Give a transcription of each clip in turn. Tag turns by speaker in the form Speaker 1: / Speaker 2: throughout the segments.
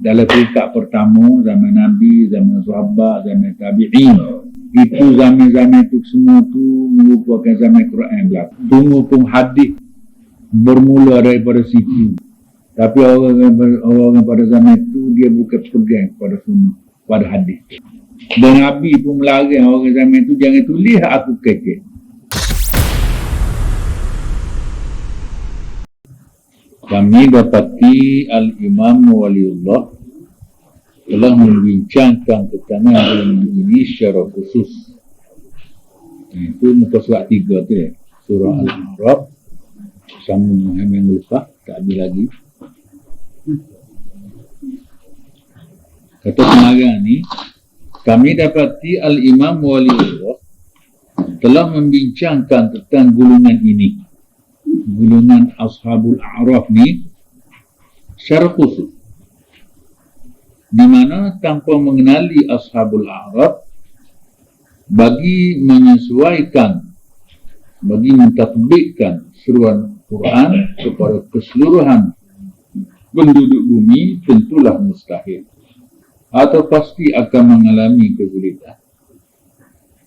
Speaker 1: dalam peringkat pertama, zaman Nabi, zaman sahabat, zaman tabi'in. Itu zaman-zaman itu semua tu merupakan zaman Quran belakang. Tunggu pun hadis bermula daripada situ. Tapi orang pada zaman itu dia bukan pegang pada sunnah, pada hadis. Dan Nabi pun melarang orang zaman itu jangan tulis aku kekek. Kami dapati Al-Imam Waliullah telah membincangkan tentang ilmu ini secara khusus. Itu muka surat 3 tu ya. Surah Al-A'raf. Sama yang lupa, tak ada lagi. Kata pengarang ni, kami dapati Al-Imam Waliullah telah membincangkan tentang gulungan ini. Gulungan Ashabul A'raf ni secara khusus, di mana tanpa mengenali Ashabul A'raf, bagi menyesuaikan, bagi mentatbikkan seruan Quran kepada keseluruhan penduduk bumi tentulah mustahil atau pasti akan mengalami kesulitan.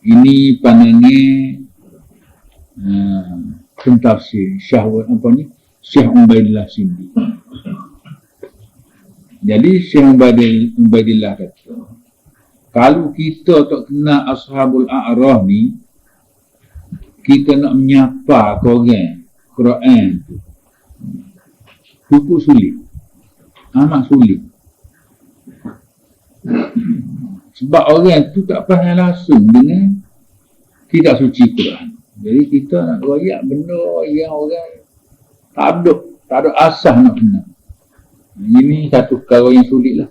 Speaker 1: Ini pandangan tafsir Syekh Ubaidillah Sindi. Jadi Syekh Ubaidillah kata, kalau kita tak kenal Ashabul A'raf ni, kita nak menyapa orang Quran tu cukup sulit, amat sulit. Sebab orang tu tak faham langsung dengan kitab suci Quran. Jadi kita nak royak benda yang orang tak ada asas nak kenal. Ini satu perkara yang sulit lah.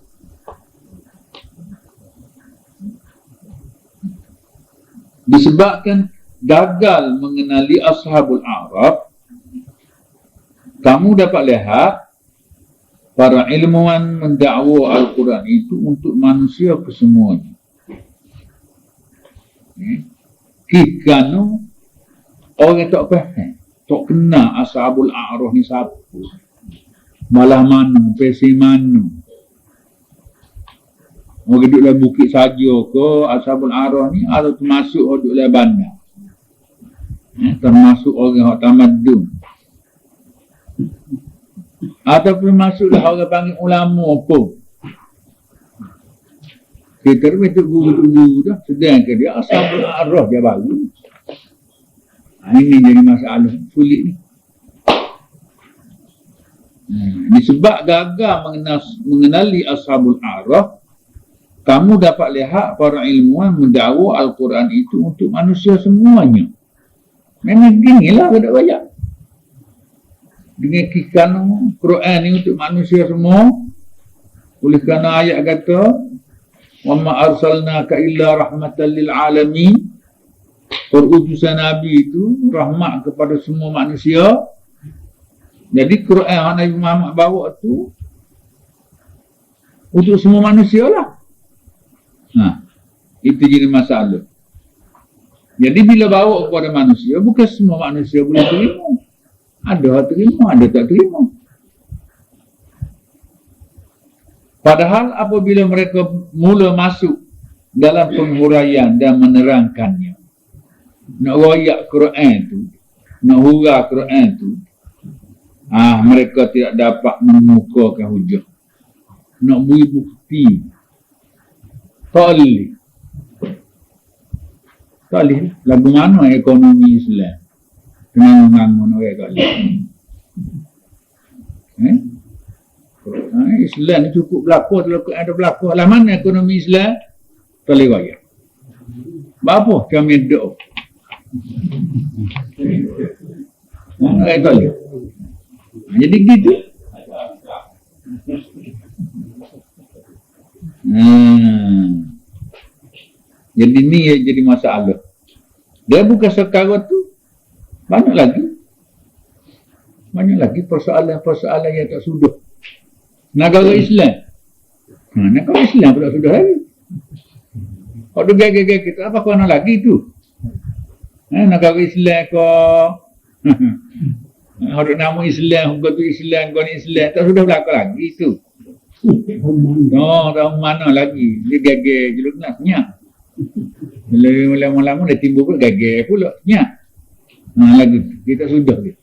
Speaker 1: Disebabkan gagal mengenali Ashabul A'raf, kamu dapat lihat para ilmuwan mendakwa Al-Quran itu untuk manusia kesemuanya. Kerana orang tak faham, tak kenal Ashabul A'raf ni siapa, malah mana, pesi mana. Orang duduk dalam bukit saja ke Ashabul A'raf ni, atau termasuk orang duduk dalam bandar, termasuk orang yang tamadun, ataupun masuklah orang panggil ulama pun. Kita betul guru-guru dah, sedangkan dia Ashabul A'raf dia baru. Ini jadi masalah sulit ni. Disebab gagal mengenali Ashabul A'raf, kamu dapat lihat para ilmuwan mendakwa Al-Quran itu untuk manusia semuanya. Memang ginilah kena banyak. Dengan kikan Quran ni untuk manusia semua. Oleh kerana ayat kata, wa ma arsalnaka illa rahmatan lil alamin. Perutusan Nabi itu rahmat kepada semua manusia. Jadi Quran yang Nabi Muhammad bawa tu untuk semua manusia lah. Itu jadi masalah. Jadi bila bawa kepada manusia, bukan semua manusia boleh terima. Ada terima, ada tak terima. Padahal apabila mereka mula masuk dalam penghuraian dan menerangkannya, nak royak Quran tu, nak hurah Quran tu, mereka tidak dapat mengukuhkan hujah. Nak beri bukti, tak boleh. Lagu mana ekonomi Islam dengan membangun orang tak boleh. Islam ni cukup berlaku, ada berlaku. Lah mana ekonomi Islam? Tak boleh royak. Apa? Kami doa. Tak boleh. Jadi gitu. Jadi ni yang jadi masalah. Dia bukan sekarang tu, banyak lagi persoalan-persoalan yang tak sudah. Negara Islam. Negara Islam pun tak sudah lagi. Kalau dia gaya-gaya kita, apa kena lagi tu? Negara Islam kau ada nama Islam, kau tu Islam, kau ni Islam, tak sudah berlaku lagi tu. tahu mana lagi. Dia gagal jeluk nak senyap. Bila lama-lama dah timbul pula gagal pula senyap. Lagi kita sudah dia.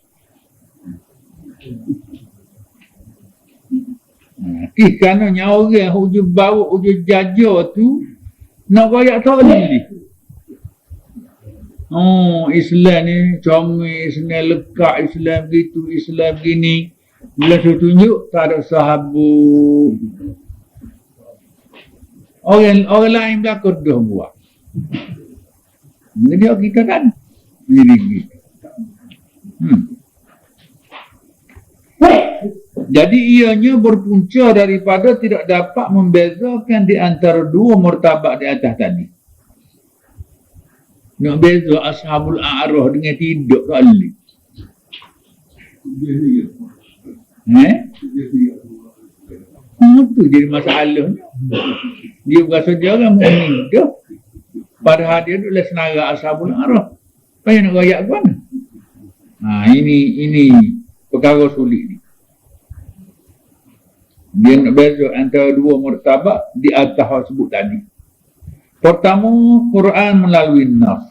Speaker 1: Kerana orang hujung bau, hujung jaja tu nak royak tak boleh. Islam ni comel, Islam lekat, Islam begitu, Islam begini. Bila saya tunjuk tak ada sahabat. Orang lain belakang dah buat. Jadi kita kan jadi gitu. Jadi ianya berpunca daripada tidak dapat membezakan di antara dua martabat di atas tadi. Nak beza ashabul a'rah dengan tidak kali. Itu jadi masalah. Dia berasa dia orang mukmin dah. Padahal dia adalah senara ashabul a'rah. Payah nak rayak ke mana? Ini perkara sulit ni. Dia nak beza antara dua martabat di atas sebut tadi. Pertama, Quran melalui naf.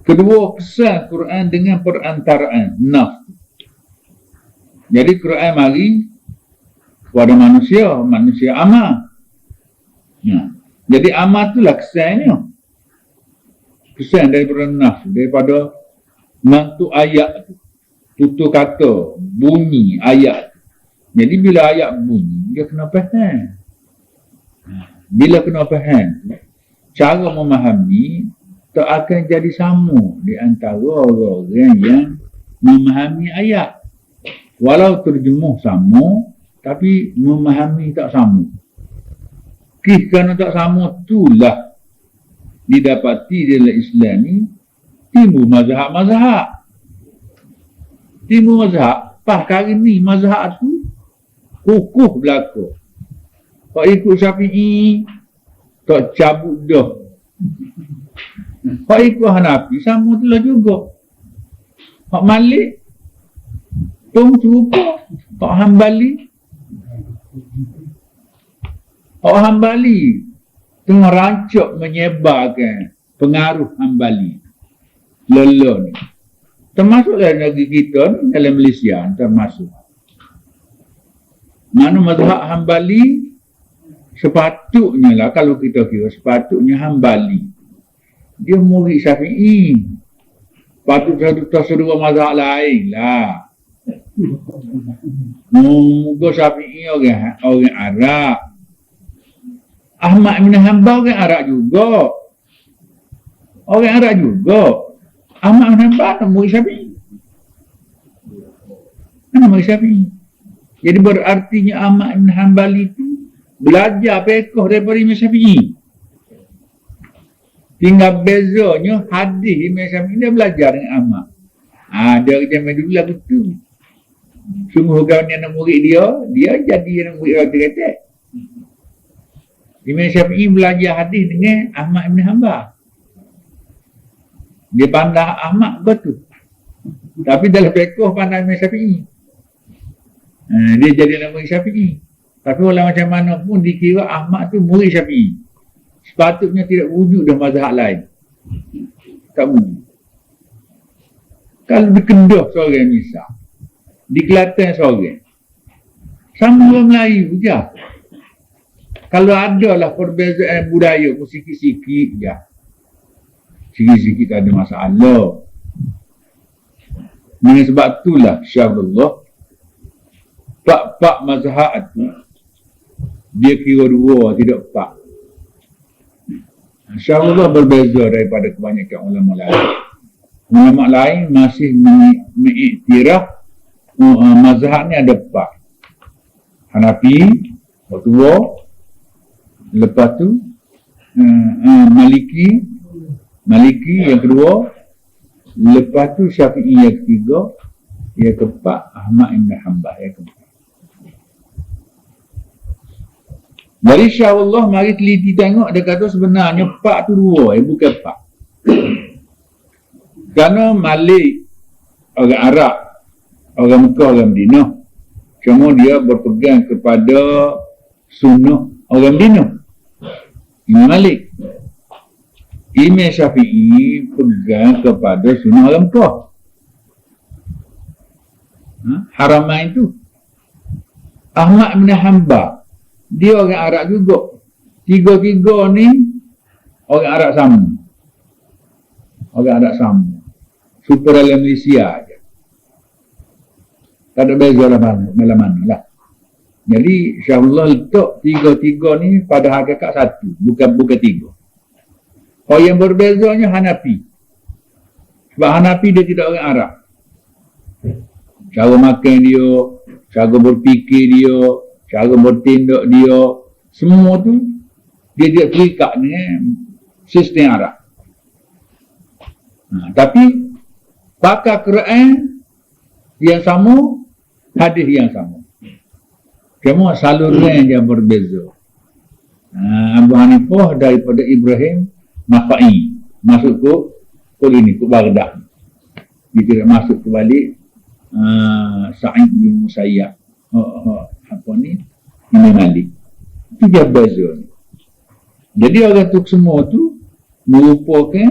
Speaker 1: Kedua, kesan Quran dengan perantaraan naf. Jadi Quran mari kepada manusia amal. Jadi amal itulah kesannya. Kesan daripada naf, daripada mantu ayat tu. Tutur kata, bunyi ayat. Jadi bila ayat bunyi, dia kena faham. Bila kena faham, cara memahami tak akan jadi sama di antara orang-orang yang memahami ayat. Walau terjemuh sama, tapi memahami tak sama. Kerana tak sama itulah didapati dalam Islam ni timbul mazhab-mazhab. Timbul mazhab. Kali ni mazhab tu kukuh belaka. Kau ikut Syafi'i, tak cabut dah. Kau ikut Hanafi, sama tu lah juga. Kau Malik, pun serupa. Kau Hambali, tengah rancak menyebarkan pengaruh Hambali. Lelah ni. Termasuk dalam negeri kita ni, dalam Malaysia, termasuk. Mana mazhab Hambali sepatutnya lah, kalau kita kira sepatutnya Hambali dia murid Syafi'i, patut sedua mazhab lain lah. Moga Syafi'i orang Arab, Ahmad bin Hanbal orang Arab juga, Ahmad bin Hanbal murid Syafi'i. Mana murid Syafi'i? Jadi berartinya Ahmad bin Hanbal itu belajar fiqh daripada Imam Syafi'i. Tinggal bezanya hadis Imam Syafi'i dia belajar dengan Ahmad. Dia zaman dulu lah betul. Semua orang yang nak murid dia jadi yang murid kata-kata. Imam Syafi'i belajar hadis dengan Ahmad bin Hanbal. Dia pandang Ahmad betul. Tapi dalam fiqh pandang Imam Syafi'i. Dia jadi murid Syafi'i. Tapi walau macam mana pun dikira Ahmad tu murid Syafi'i. Sepatutnya tidak wujud dah mazhab lain. Tak wujud. Kalau di Kedah seorang misal, di Kelantan seorang, sama orang Melayu je. Kalau ada lah perbezaan budaya pun sikit-sikit je. Sikit-sikit tak ada masalah. Dengan sebab itulah insyaAllah pak mazhab tu dia kira dua, tidak pak. InsyaAllah berbeza daripada kebanyakan ulama lain. Ulama lain masih mengiktiraf mazhab ni ada pak. Hanafi kedua, lepas tu Maliki yang kedua, lepas tu Syafi'i yang ketiga, yang keempat Ahmad bin Hanbal yang keempat. Dari insyaAllah mari teliti tengok, dia kata sebenarnya pak tu dua, bukan pak. Kerana Malik orang Arab, orang Mekah, orang Madinah. Cuma dia berpegang kepada sunnah orang Medina. Imam Malik. Imam Syafi'i pegang kepada sunnah orang Mekah. Haramain itu. Ahmad bin Hanbal, dia orang Arab juga. Tiga-tiga ni orang Arab sama. Orang Arab sama. Super dalam Malaysia aja. Tak ada beza lah mana-mana lah. Jadi insyaAllah letak tiga-tiga ni pada hakikat satu. Bukan tiga. Orang yang berbezanya Hanafi. Sebab Hanafi dia tidak orang Arab. Cara makan dia, cara berfikir dia, cara bertindak dia, semua tu dia tidak terikat dengan sistem Arab. Tapi pakar Quran yang sama, hadis yang sama. Cuma saluran yang berbeza. Abu Hanifah daripada Ibrahim Nakhai masuk ke ini, ke Baghdad. Dia tidak masuk ke balik Sa'id bin Musayyab. Apa ni? Imam Malik. Itu dia beza. Jadi orang tu semua tu merupakan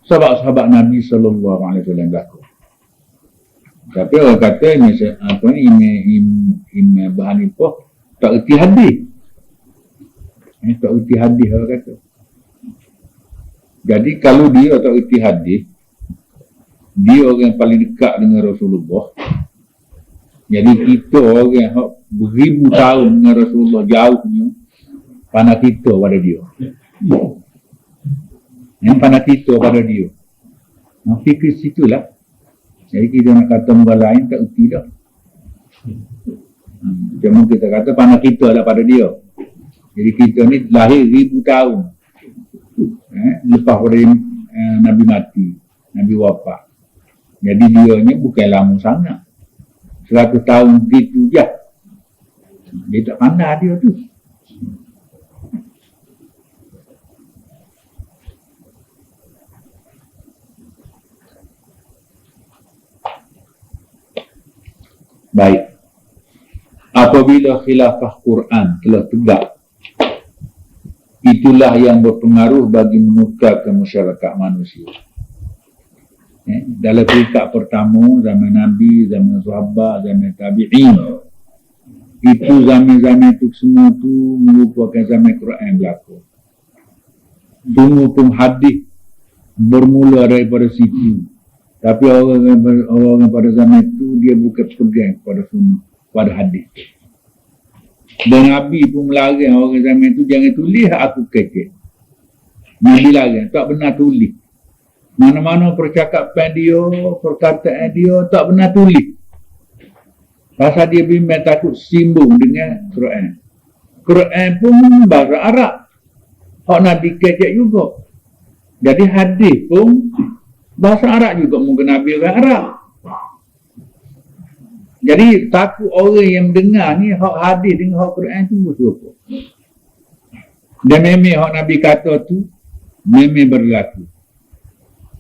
Speaker 1: sahabat-sahabat Nabi sallallahu alaihi wasallam berlaku. Tapi orang kata Imam Abu Hanifah tak erti hadis. Tak erti hadis orang kata. Jadi kalau dia tak erti hadis, dia orang yang paling dekat dengan Rasulullah. Jadi kita orang yang beribu tahun dengan Rasulullah jauhnya, pandang kita pada dia. Yang pandang kita pada dia. Fikir situlah. Jadi kita nak kata orang lain tak erti dah. Cuma kita kata pandang kita lah pada dia. Jadi kita ni lahir 1000 tahun. Lepas pada Nabi mati, Nabi wafat. Jadi dia ni bukan lama sangat. 100 tahun begitu je. Dia tak pandai dia tu. Baik. Apabila khilafah Quran telah tegak, itulah yang berpengaruh bagi menukarkan masyarakat manusia. Dalam peringkat pertama, zaman Nabi, zaman sahabat, zaman tabi'in, itu zaman-zaman itu semua tu merupakan zaman Quran berlaku. Semua pun hadis bermula daripada situ. Tapi orang pada zaman itu dia bukan pegang pada sunnah, pada hadis. Dan Nabi pun melarang orang zaman itu jangan tulis aku kecek. Nabi larang, tak benar tulis. Mana-mana percakapan dia, perkataan dia tak benar tulis. Pasal dia bimbang takut simbung dengan Quran. Quran pun bahasa Arab. Hak Nabi kecek juga. Jadi hadis pun bahasa Arab juga, mungkin Nabi orang Arab. Jadi takut orang yang dengar ni hak hadis dengan hak Quran tu betul. Dan memang hak Nabi kata tu memang berlaku.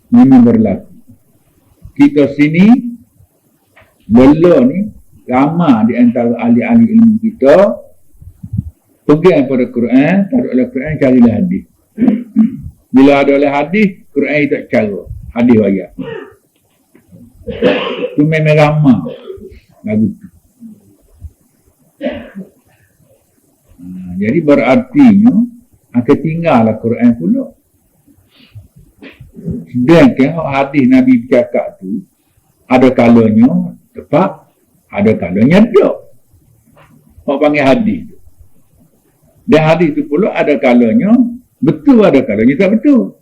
Speaker 1: Memang berlaku. Kita sini bela ni ramai di antara ahli-ahli ilmu kita pegang pada Quran, tak ada oleh Quran carilah hadis. Bila ada oleh hadis, Quran tak cara. Hadis ayat. Itu memang ramai lagu tu. Jadi berartinya akan tinggallah Quran pula. Sedangkan hadis Nabi bercakap tu ada kalanya tepat, ada kalanya tak. Orang panggil hadis tu. Dan hadis tu pula ada kalanya betul, ada kalanya tak betul.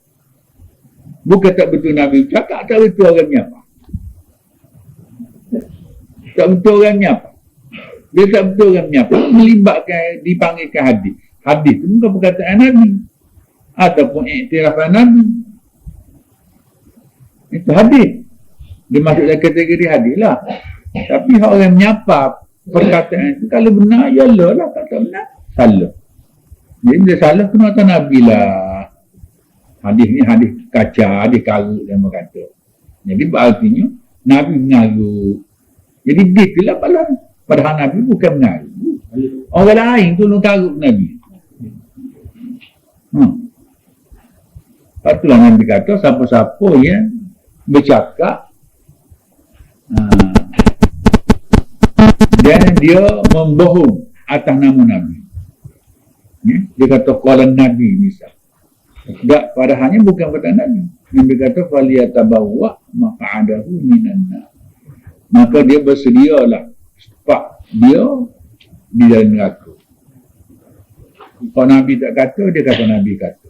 Speaker 1: Bukan tak betul Nabi bercakap, tak betul orangnya apa. Tak betul orangnya apa. Dia tak betul orangnya apa. Melibatkan, dipanggilkan hadis. Hadis tu bukan perkataan Nabi. Ataupun iktirafan Nabi. Itu hadis. Dia masuk dalam kategori hadis lah. Tapi orang menyapa perkataan itu, kalau benar, ya lah. Tak benar, salah. Jadi dia salah, kena atas Nabi lah. Hadis ni hadis kaca, hadis karut yang berkata. Jadi berartinya, Nabi mengaruh. Jadi dia lah pahala. Padahal Nabi bukan mengaru. Orang lain tolong karut Nabi. Lepas itulah Nabi kata, siapa-siapa yang bercakap dan dia membohong atas nama Nabi. Dia kata qala Nabi misal. Tak, padahalnya bukan kata Nabi. Nabi kata faliyatabawa maq'adahu minan nar. Maka dia bersedialah tempat dia di dalam neraka. Kalau Nabi tak kata, dia kata Nabi kata.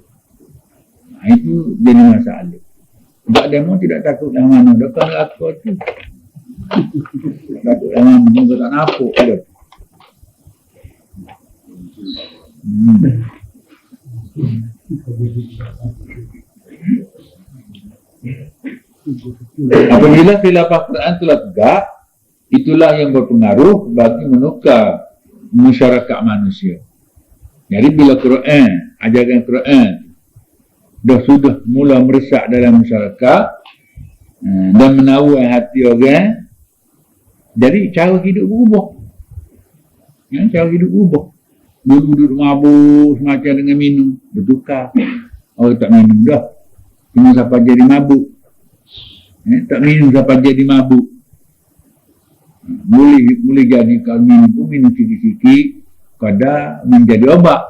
Speaker 1: Itu jadi masalah. Sebab demo tidak takut yang mana. Dia kan neraka tu. Takut yang mana. Dia tak nampak dia. Apabila khilafah Quran telah tegak, itulah yang berpengaruh bagi menukar masyarakat manusia. Jadi bila Quran, ajaran Quran sudah mula meresap dalam masyarakat dan menawan hati orang, jadi cara hidup berubah. Cara hidup berubah. Dulu duduk mabuk semacam dengan minum, bertukar. Orang tak minum dah, minum sampai jadi mabuk. Tak minum sampai jadi mabuk. Boleh jadi kalau minum pun minum sikit-sikit, kadang menjadi obat.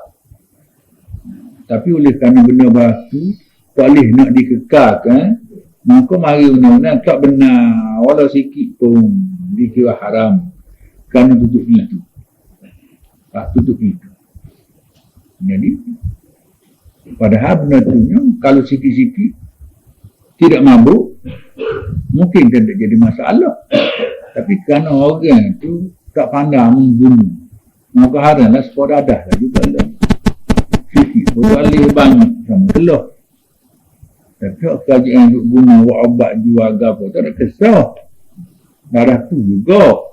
Speaker 1: Tapi oleh kerana benda batu tak boleh nak dikekalkan, maka mari undang-undang tak benar walau sikit pun dikira haram kerana tutup itu. Tutup itu. Jadi padahal benda tu kalau sikit-sikit tidak mabuk mungkin tidak jadi masalah. Tapi kerana orang tu tak pandai membunuh, maka haramlah sepuluh dadah lah juga lah. Sikit boleh banyak sama telah. Tapi kajian duk guna ubat jual apa tak ada kesah. Darah tu juga.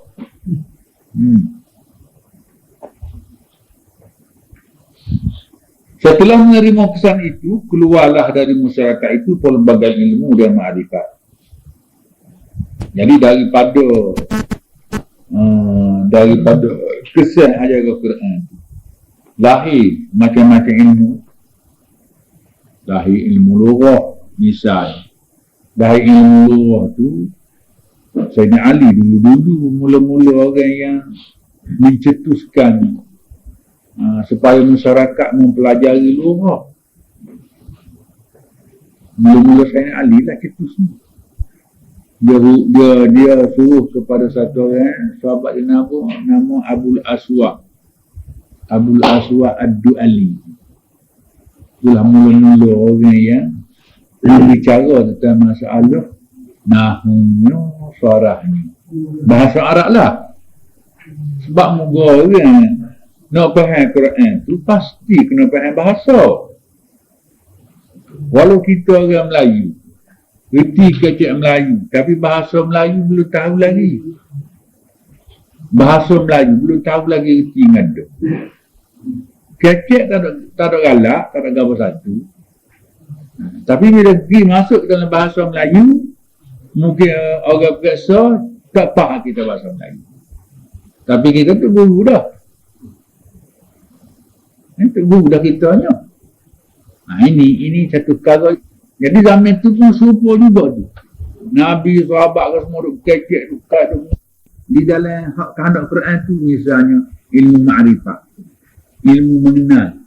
Speaker 1: Setelah menerima pesan itu, keluarlah dari masyarakat itu pelbagai ilmu dan ma'rifat. Jadi daripada kesan ajaran Quran, lahir macam-macam ilmu. Lahir ilmu lughah, misal. Lahir ilmu lughah tu, Sayyidina Ali dulu-dulu mula-mula orang yang mencetuskan supaya masyarakat mempelajari lughah. Mula-mula Sayyidina Ali lah cetusnya. Dia suruh kepada satu orang sahabat dia nama Abul Aswa Ad-Du'ali. Itulah mula-mula orang yang berbicara tentang masalah nahwnya, sarahnya, bahasa Arab lah. Sebab moga orang nak faham Quran tu pasti kena faham bahasa. Walau kita orang Melayu, reti kecik Melayu, tapi bahasa Melayu belum tahu lagi. Bahasa Melayu belum tahu lagi reti ngada. Kecik tak ada galak, tak ada gambar satu. Tapi bila pergi masuk dalam bahasa Melayu, mungkin orang biasa tak faham kita bahasa Melayu. Tapi kita tu guru dah. Tu guru dah kitanya. Ini satu perkara. Jadi zaman tu pun serupa juga tu. Nabi, sahabat ke semua duk kecek, duk di dalam kehendak Quran tu misalnya ilmu ma'rifat. Ilmu mengenal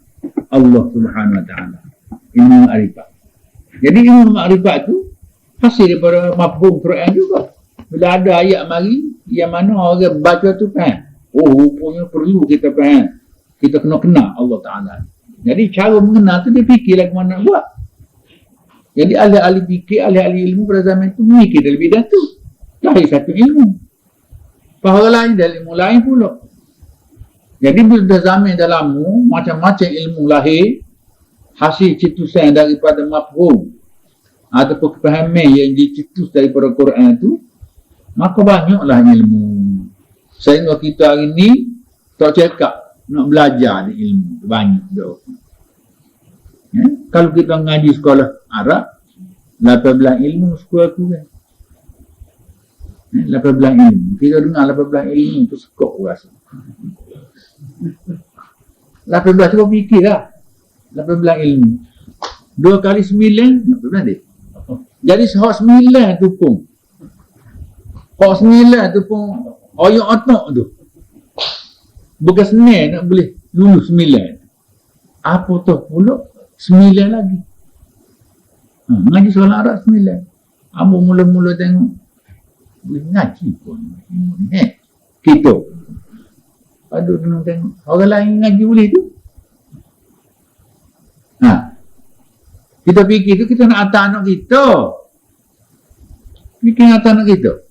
Speaker 1: Allah Subhanahu Wa Taala. Ilmu ma'rifat. Jadi ilmu ma'rifat tu hasil daripada mafhum Quran juga. Bila ada ayat mari yang mana orang baca tu faham. Oh, rupanya perlu kita faham. Kita kena kenal Allah Taala. Jadi cara mengenal tu dia fikirlah ke mana buat. Jadi ahli-ahli fikir, ahli-ahli ilmu pada zaman tu mikir dalam bidang tu. Lahir satu ilmu. Pahala lain dan ilmu lain pula. Jadi bila zaman dalam macam-macam ilmu lahir, hasil cetusan daripada mafhum ataupun kefahaman yang dicetus daripada Quran tu, maka banyaklah ilmu. Sehingga kita hari ni tak cakap nak belajar ni ilmu banyak dah. Kalau kita ngaji sekolah Arab, 18 ilmu sekolah tu kan. 18 ilmu. Kita dengar 18 ilmu tu sekok rasa. 18 tu kau fikir lah. 18 ilmu. 2 kali 9, 18 dia. Jadi hak 9 tu pun. Hak 9 tu pun oyak otak tu. Bukan senang nak boleh lulus 9. Apa tu pula 9 lagi. Ngaji solat Arab 9. Abu mula-mula tengok. Boleh ngaji pun. Kita. Aduh tengok. Orang lain ngaji boleh tu. Kita fikir tu kita nak atas anak kita. Fikir atas anak kita.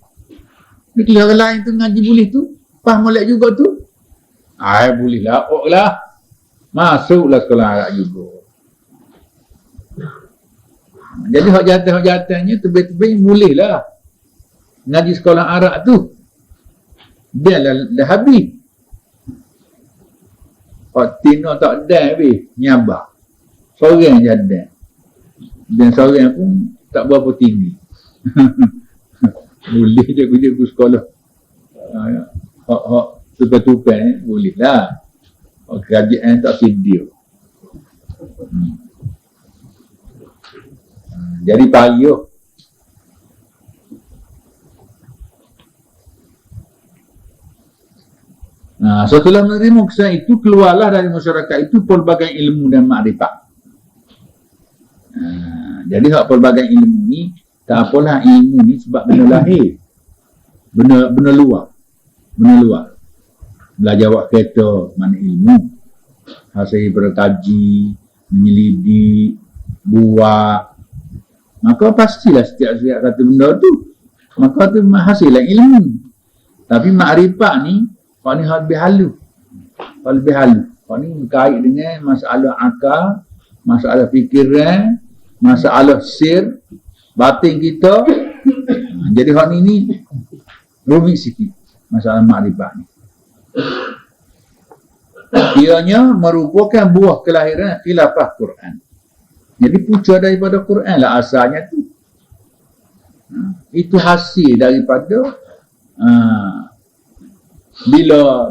Speaker 1: Fikir orang lain tu ngaji boleh tu. Faham molek juga tu. Boleh lah. lah. Masuklah sekolah Arab juga. Jadi hak jatah-jatahnya tebing-tebing boleh lah. Ngaji sekolah Arab tu. Dia dah habis. Hak Tino tak ada habis. Nyabak. Seorang je ada. Dan seorang pun tak berapa tinggi. Boleh je kerja sekolah. Hak tupai-tupai boleh lah. Hak kerajaan tak sedia. Jadi payah. Setelah menerima kesan itu, keluarlah dari masyarakat itu pelbagai ilmu dan makrifat. Jadi hak pelbagai ilmu ni, tak apalah ilmu ni sebab benda lahir. Benda luar. Benda luar. Belajar buat kereta, mana ilmu. Hasil berkaji, menyelidik, buat. Maka pastilah setiap satu benda tu. Maka tu hasillah ilmu. Tapi makrifat ni, hak ni lebih halus. Hak lebih halus. Hak ni berkait dengan masalah akal, masalah fikiran, masalah sir, batin kita. Jadi hak ni rumit sikit. Masalah makrifat ni. Ianya merupakan buah kelahiran khilafah Quran. Jadi punca daripada Quran lah asalnya tu. Itu hasil daripada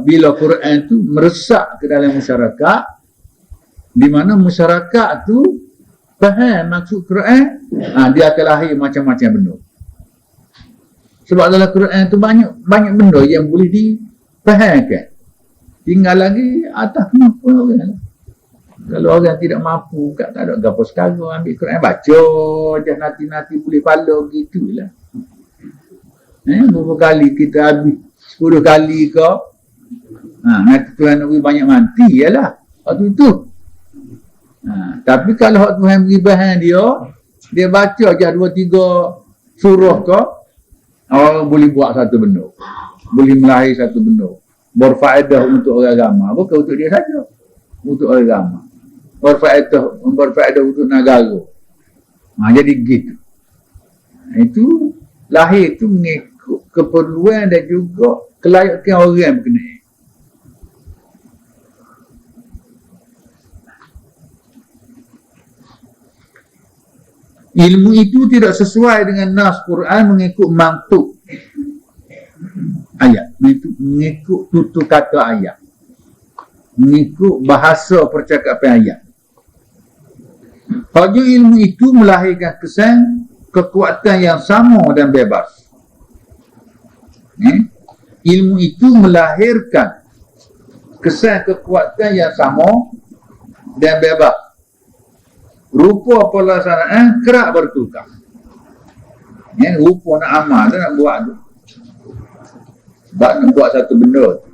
Speaker 1: bila Quran tu meresap ke dalam masyarakat, di mana masyarakat tu faham maksud Quran, dia akan lahir macam-macam benda. Sebab dalam Quran tu banyak benda yang boleh difahamkan. Tinggal lagi atas kemampuan orang. Kalau orang tidak mampu, tak ada gapo sekarang ambil Quran baca je nanti boleh follow gitulah. Berapa kali kita habis 10 kali ke? Nanti Tuhan nak beri banyak mati ialah. Waktu tu. Tapi kalau hak Tuhan beri bahan dia baca je 2-3 surah ke, orang boleh buat satu benda. Boleh melahir satu benda. Berfaedah untuk orang agama. Bukan untuk dia saja. Untuk orang agama. Berfaedah untuk negara. Jadi gitu. Itu lahir itu mengikut keperluan dan juga kelayakan orang berkenaan. Ilmu itu tidak sesuai dengan nas Quran mengikut mantuk ayat, mengikut tutur kata ayat, mengikut bahasa percakapan ayat. Hanya ilmu itu melahirkan kesan kekuatan yang sama dan bebas. Ilmu itu melahirkan kesan kekuatan yang sama dan bebas. Rupa pelaksanaan kerap bertukar. Rupa nak amal tu nak buat tu. Sebab nak buat satu benda tu,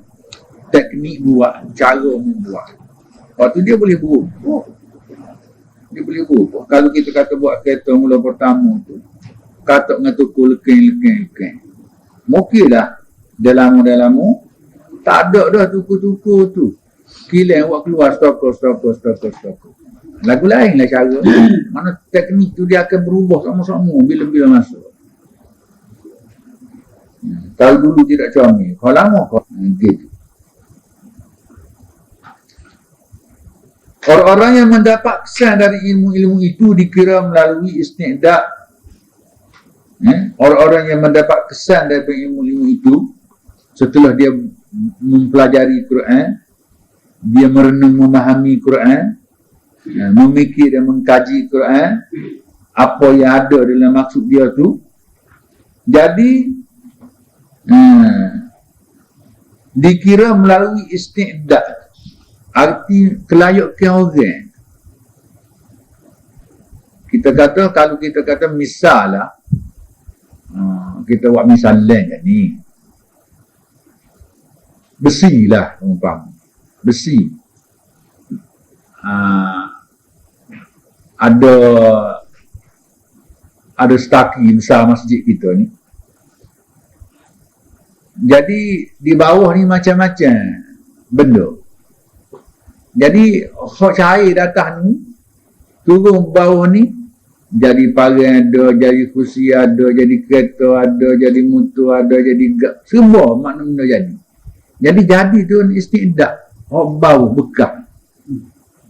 Speaker 1: teknik buat, cara membuat. Waktu dia boleh berubah. Dia boleh berubah. Kalau kita kata buat kereta mula pertama tu, katak dengan tuku lekeng. Mungkin dah dah lama tak ada dah tuku-tuku tu. Kilang buat keluar stokor. Lagu lain lah cara. Mana teknik tu dia akan berubah sama-sama bila masuk. Kalau dulu tidak comel, kalau lama kau gitu. Orang-orang yang mendapat kesan dari ilmu-ilmu itu dikira melalui istiqdat Orang-orang yang mendapat kesan daripada ilmu-ilmu itu, setelah dia mempelajari Quran, dia merenung memahami Quran, memikir dan mengkaji Quran, apa yang ada dalam maksud dia tu, jadi dikira melalui isti'dad, arti kelayakan orang. Kita kata, kalau kita kata misal lah, kita buat misal lain kan ni, besi lah, umpam besi, ada staki besar masjid kita ni. Jadi di bawah ni macam-macam benda. Jadi hak cahaya datang ni turun bawah ni, jadi pagar ada, jadi kursi ada, jadi kereta ada, jadi motor ada, jadi semua makna-makna jadi. Jadi tu isti'dad, hak bau bekas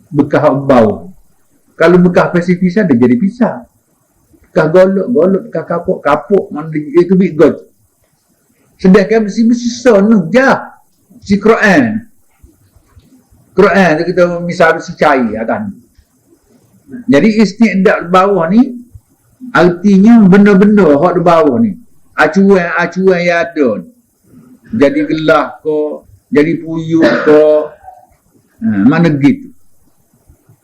Speaker 1: hak bau. Kalau bekas pisah dia jadi pisah. Bekas golok, bekas kapuk, mana itu big god. Sedangkan besi-besi son je. Si Quran tu kita misal besi cair atas. Jadi isti'dad bawah ni artinya benda-benda hak di bawah ni. Acuan yang ada. Jadi gelah ke, jadi puyuh ke, mana gitu.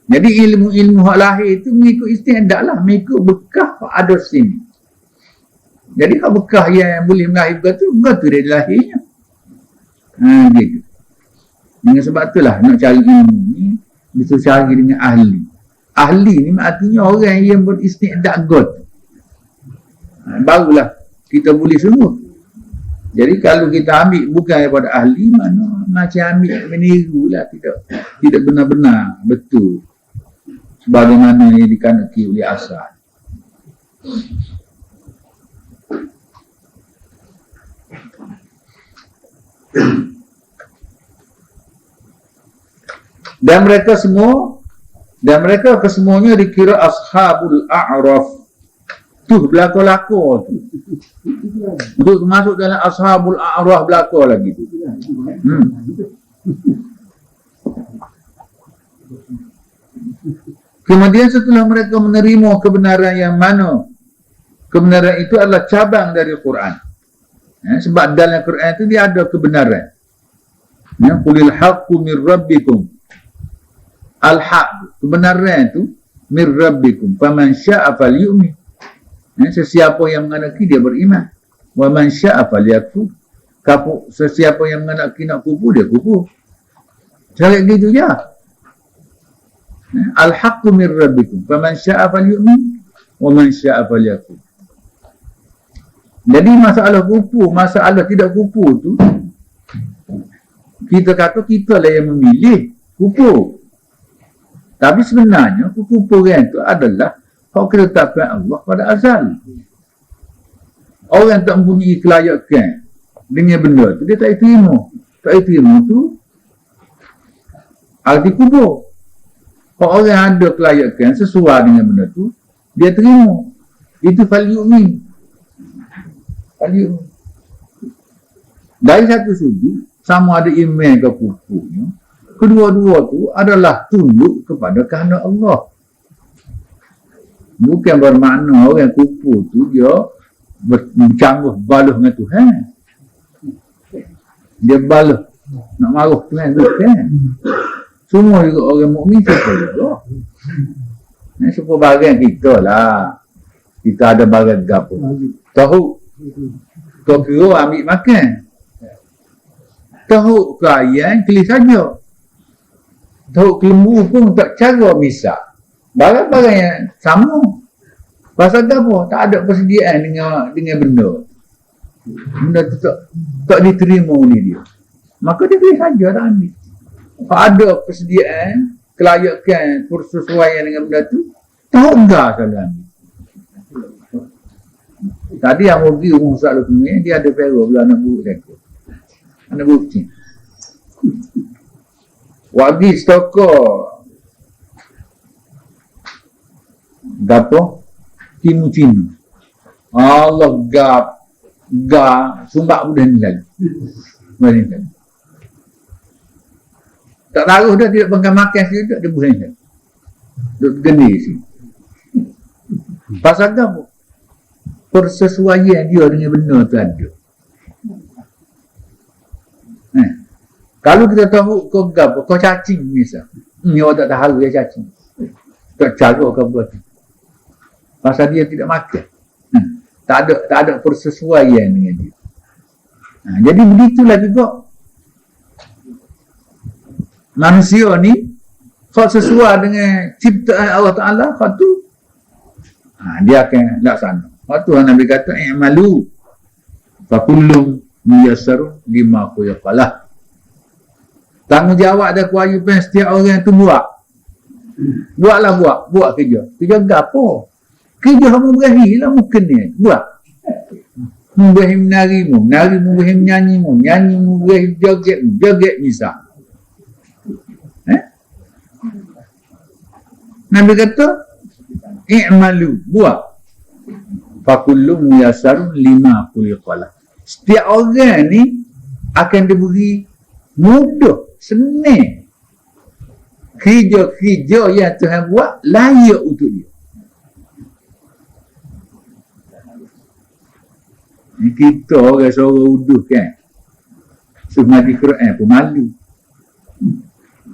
Speaker 1: Jadi ilmu-ilmu hak lahir tu mengikut isti'dad lah, mengikut bekas hak ada sini. Jadi hak bekas yang boleh melahirkan tu, bekas tu dia lahirnya. Gitu. Dengan sebab itulah nak cari ilmu ni, bisa cari dengan ahli. Ahli ni artinya orang yang beristi'dad God. Barulah kita boleh semua. Jadi kalau kita ambil bukan daripada ahli, mana macam ambil meniru lah, tidak benar-benar betul sebagaimana yang dikandaki oleh asal. Dan mereka kesemuanya dikira ashabul a'raf. Tu belakang-belakang tu. Itu masuk dalam ashabul a'raf belakang lagi tu. Kemudian setelah mereka menerima kebenaran yang mana kebenaran itu adalah cabang dari Quran. Sebab dalam Quran itu dia ada kebenaran. Qulil haqqu mir rabbikum. Al-haq, kebenaran itu mir rabbikum. Faman sya'a falyu'min. Sesiapa yang menghendaki dia beriman. Wa man sya'a falyakfur. Sesiapa yang menghendaki nak kufur, dia kufur. Cara gitu je. Al-haqqu mir rabbikum. Faman sya'a falyu'min. Wa man sya'a falyakfur. Jadi masalah kufur, masalah tidak kufur tu, kita kata kita lah yang memilih kufur. Tapi sebenarnya kekufuran itu adalah hak ketetapan Allah pada asal. Orang tak mempunyai kelayakan dengan benda tu, dia tak terima. Tak terima tu arti kufur. Kalau orang ada kelayakan sesuai dengan benda tu, dia terima. Itu falyu'min. Dari satu sudut, sama ada iman ke kufurnya, kedua-dua tu adalah tunduk kepada kehendak Allah. Bukan bermakna orang kufur tu dia bercangguh baluh dengan Tuhan. Dia baluh nak marah Tuhan bukan. Semua juga orang mukmin siapa juga. Semua bagian kita lah. Kita ada bagian gapo. Tahu. Kau kira ambil makan. Tahu ke ayam keli saja. Tahu kelembu pun tak cara misak. Barang-barang yang sama. Pasal apa? Tak ada persediaan dengan benda. Benda tu tak diterima oleh dia. Maka dia keli saja tak ambil. Kalau ada persediaan, kelayakan, persesuaian dengan benda tu, tahu enggak salah ambil. Tadi yang pergi rumah Ustaz Lukmi, dia ada perah pula anak buruk saya. Anak buruk kecil. Wagi stokor gapo timu cinu. Allah sumbak pun dah nilai. Tak taruh dah tidak bangkan makan situ, dia boleh nilai. Duduk geni sini. Pasal apa? Persesuaian dia dengan benar tu ada. Kalau kita tahu kau kau cacing misal. Ni orang tak tahu dia cacing. Tak cara kau buat. Pasal dia tidak makan. Tak ada persesuaian dengan dia. Jadi begitulah juga manusia ni kalau sesuai dengan ciptaan Allah Ta'ala, kalau tu dia akan laksana. Waktu Nabi kata i'malu fa kullum muyassarun lima khuliqalah. Tanggungjawab ada kewajiban setiap orang tu buat. Buat kerja. Kerja gapo? Kerja kamu berakhir lah mungkin ni. Buat. Berakhir menarimu berakhir menyanyimu berakhir joget misal. Nabi kata i'malu, buat. Fakullu muyassarun lima khuliqalah. Setiap orang ni akan diberi mudah, senang. Kerja-kerja yang Tuhan buat layak untuk dia. Kita orang seorang uduh kan, suruh ngaji Quran pun malu.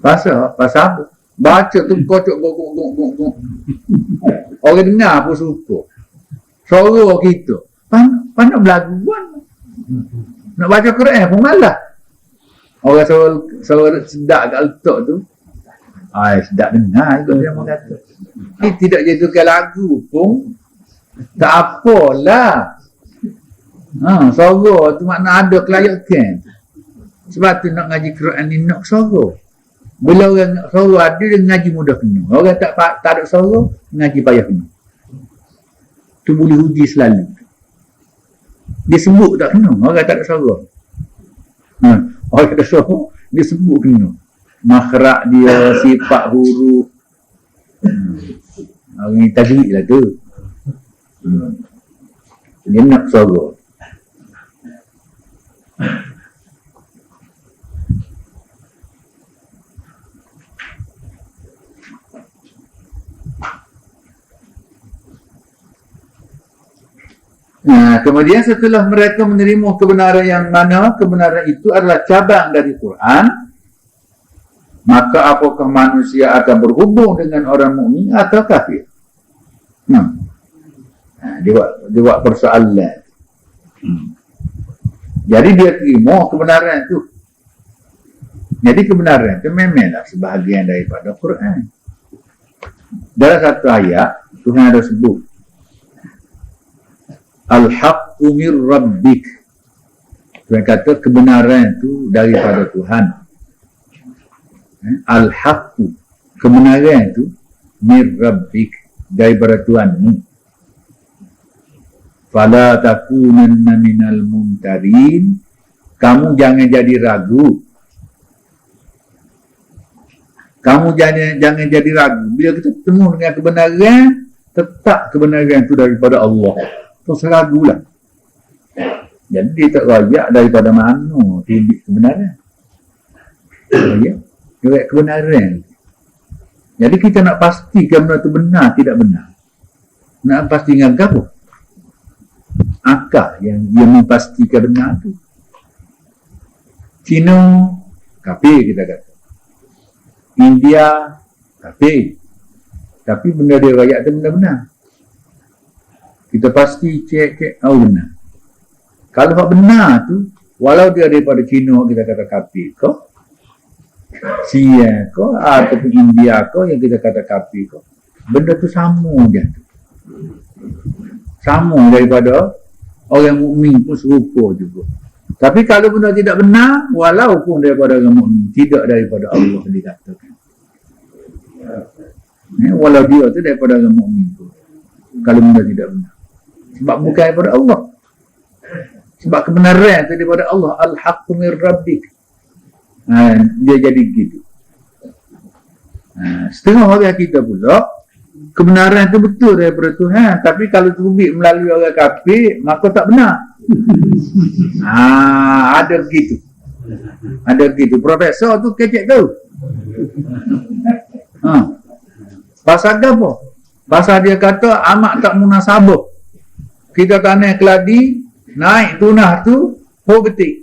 Speaker 1: Pasal apa? Baca tu kocok. Orang dengar pun suka. Suara kita pandai belaguan. Nak baca Quran pun malah. Orang suara sedap kat letak tu, sedap dengar juga dia orang kata. Tidak jadikan lagu pun tak apalah. Suara tu makna ada kelayakan. Sebab tu nak ngaji Quran ni nak suara. Bila orang nak suara ada, dia ngaji mudah kena. Orang tak ada suara, ngaji payah kena. Tu boleh uji selalu. Dia sebut tak kena, orang tak ada suara. Orang tak ada suara, dia sebut kena. Makhraj dia, sifat huruf. Orang ni tajwid lah tu. Dia nak suara. Kemudian setelah mereka menerima kebenaran yang mana kebenaran itu adalah cabang dari Quran, maka apakah manusia akan berhubung dengan orang mukmin atau kafir? Dia buat persoalan. Jadi dia terima kebenaran itu. Jadi kebenaran itu memanglah sebahagian daripada Quran. Dalam satu ayat Tuhan ada sebut Al-haqqu mir rabbik. Tuhan kata kebenaran itu daripada Tuhan. Al-haqqu, kebenaran itu mir rabbik, daripada Tuhanmu. Fala takunanna minal mumtarin. Kamu jangan jadi ragu. Kamu jangan jadi ragu. Bila kita bertemu dengan kebenaran, tetap kebenaran itu daripada Allah. Terus ragulah. Jadi dia tak rayak daripada mana timbik kebenaran. Rayak kebenaran. Jadi kita nak pastikan benda itu benar, tidak benar. Nak pastikan apa? Akal yang dia memastikan benar itu. Cina, kafir kita kata. India, kafir. Tapi benda dia rayak itu benar-benar. Kita pasti cek, benar. Kalau hak benar tu, walau dia daripada Cina, kita kata kafir kau, Sia kau, ataupun India kau yang kita kata kafir kau, benda tu sama je. Sama daripada orang mukmin pun serupa juga. Tapi kalau benda tidak benar, walaupun daripada orang mukmin, tidak daripada Allah dikatakan. Walau dia tu daripada orang mukmin tu, kalau benda tidak benar. Sebab bukan daripada Allah. Sebab kebenaran itu daripada Allah. Al-haqqu mir rabbik. Dia jadi gitu. Setengah orang kita pula kebenaran itu betul daripada Tuhan, tapi kalau terbit melalui orang kafir, maka tak benar. Ada begitu. Ada begitu. Profesor tu kecek tu. Pasal apa? Pasal dia kata amat tak munasabah. Kita tanah keladi, naik tunah tu, hok betik.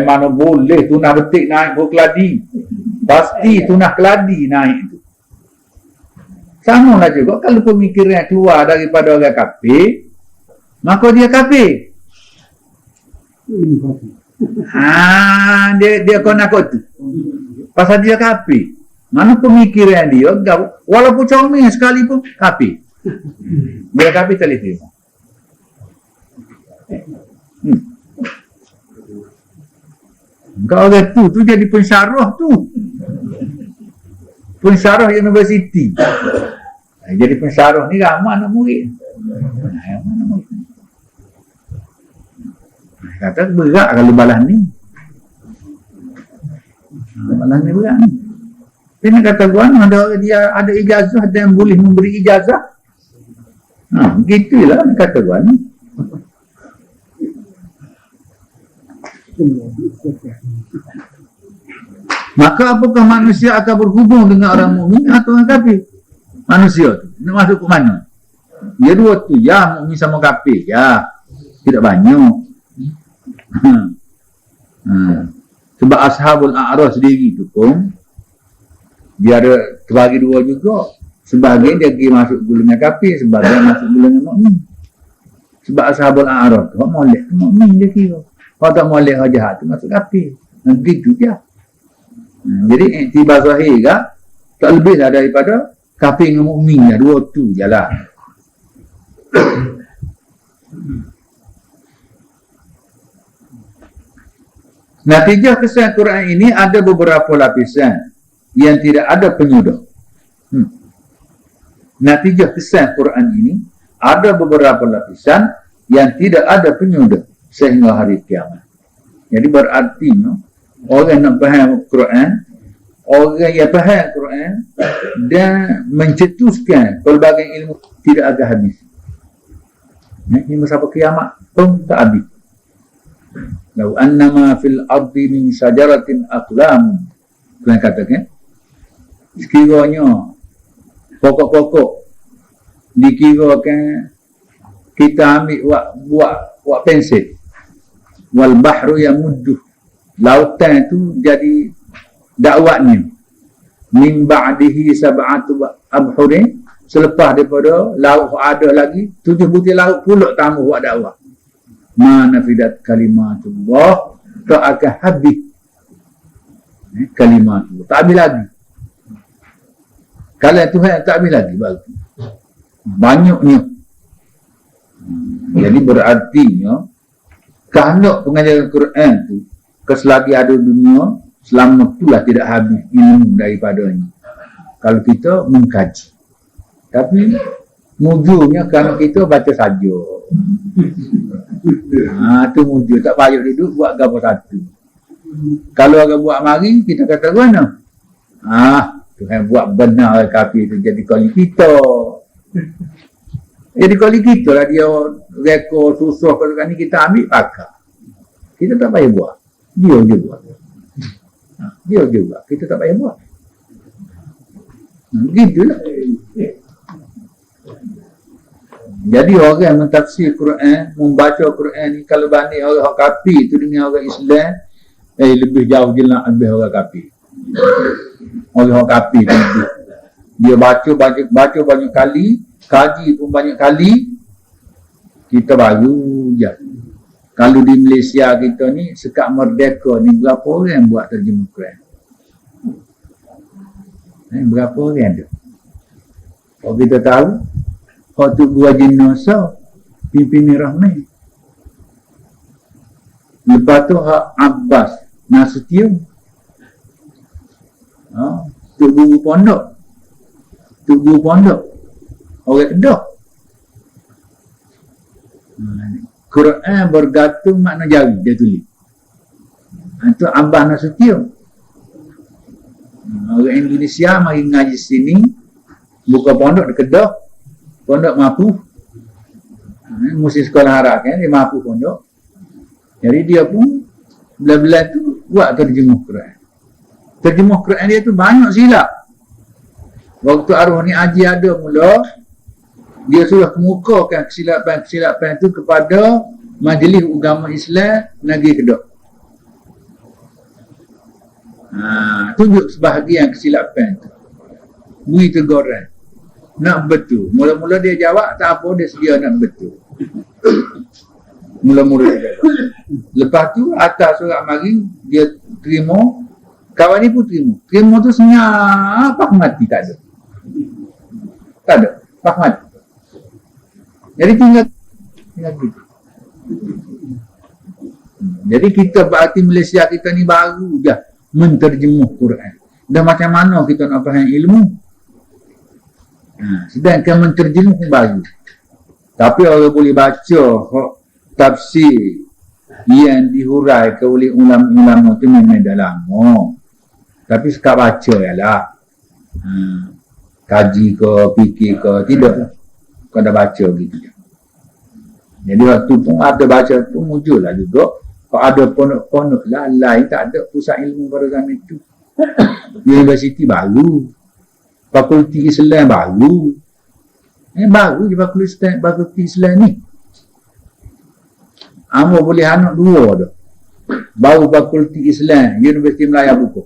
Speaker 1: Mana boleh tunah betik naik hok keladi. Pasti tunah keladi naik tu. Sama lah juga kalau pemikiran keluar daripada orang kafir, maka dia kafir. Dia kau nak tu. Pasal dia kafir. Mana pemikiran dia, walaupun comel sekalipun, kafir. Bila kafir tak boleh terima. Kau orang tu jadi pensyarah tu. Pensyarah universiti. Jadi pensyarah ni ramai anak murid. Kata berat kalau balas ni. Balas ni berat ni. Dia nak kata tuan, dia ada ijazah dan boleh memberi ijazah. Begitulah kata tuan. Maka apakah manusia akan berhubung dengan orang mukmin atau orang kafir? Manusia tu nak masuk ke mana? Dia dua tu, ya mukmin sama kafir, ya tidak banyak. Sebab ashabul a'raf sendiri tu pun dia ada terbagi dua juga. Sebahagian dia pergi masuk golongan kafir, sebahagian masuk golongan mukmin. Sebab ashabul a'raf tu molek mukmin dia kira. Kalau tak molek jahat tu masuk kafir. Nanti tu dia. Jadi iktibar zahir kan tak lebih lah daripada kafir dengan mukmin dah, dua tu je lah. Natijah kesan Quran ini ada beberapa lapisan yang tidak ada penyudah. Natijah kesan Quran ini ada beberapa lapisan yang tidak ada penyudah sehingga hari kiamat. Jadi berarti orang nak faham Quran, orang yang faham Quran dan mencetuskan pelbagai ilmu tidak ada habis. Ini sampai kiamat pun tak habis. Lau annama fil ardi min syajaratin aqlam. Tuan katakan, sekiranya pokok-pokok dikirakan kita ambil buat pensel, wal bahru yamuddu, lautan tu jadi dakwatnya, min ba'dihi sab'atu abhurin, selepas daripada laut ada lagi 7 butir laut pula tambah buat dakwah. Ma nafidat kalimatullah, tak akan habis kalimatullah, tak habis lagi. Kalau Tuhan tak habis lagi baru banyaknya. Jadi berartinya kalau pengajaran Quran tu keselagi ada dunia, selama itulah tidak habis ilmu daripadanya kalau kita mengkaji. Tapi mujurnya kerana kita baca saja. Tu mujur, tak payah duduk buat gambar satu. Kalau orang buat mari, kita kata mana? Tuhan buat benar kafir tu jadi kali kita. Jadi kali kita lah dia rekod susah kata ni kita ambil pakar. Kita tak payah buat. Dia je buat. Dia je buat. Kita tak payah buat. Begitulah. Jadi orang yang mentafsir Quran, membaca Quran ni, kalau banding orang kafir tu dengan orang Islam, lebih jauh jelas lebih orang kafir. Orang kafir tu dia baca banyak kali, kaji pun banyak kali, kita baru je. Kalau di Malaysia kita ni sekat merdeka ni berapa orang buat terjemah Quran? Berapa orang tu? Kalau kita tahu Khatuk Gua Jinasa Pimpin Rahman, lepas tu Hak Abbas Nasution, Tuk Guru Pondok orang Kedah. Quran bergantung makna jari dia tulis. Itu Abbas Nasution. Orang Indonesia mari ngaji sini, buka pondok di Kedah, pondok mampu, mesti sekolah harap kan, dia mampu pondok. Jadi dia pun bila-bila tu buat terjemuh Quran. Terjemuh Quran dia tu banyak silap. Waktu arwah ni Haji ada mula, dia sudah kemukakan kesilapan-kesilapan tu kepada Majlis Ugama Islam Negeri Kedah. Tunjuk sebahagian kesilapan tu. Beri teguran. Nak betul. Mula-mula dia jawab, tak apa, dia sedia nak betul. Mula-mula dia jawab. Lepas tu, atas surat mari, dia terima. Kawan ni pun terima. Terima tu senyap, pak mati, tak ada. Tak ada, pak mati. Jadi tinggal gitu. Jadi kita berarti Malaysia kita ni baru je menterjemuh Quran. Dan macam mana kita nak faham ilmu? Sedangkan menterjemuh pun baru. Tapi orang boleh baca tafsir yang dihuraikan oleh ulama-ulama tu memang dah lama. Tapi sekat baca ialah kaji ke, fikir ke, tidak. Kau dah baca gitu. Jadi waktu pun ada baca tu muncullah juga. Kalau ada pondok-pondok lain tak ada pusat ilmu pada zaman itu. Universiti baru. Fakulti Islam baru. Baru je fakulti Islam ni. Amo boleh anak dua dah. Baru fakulti Islam Universiti Melaya buka.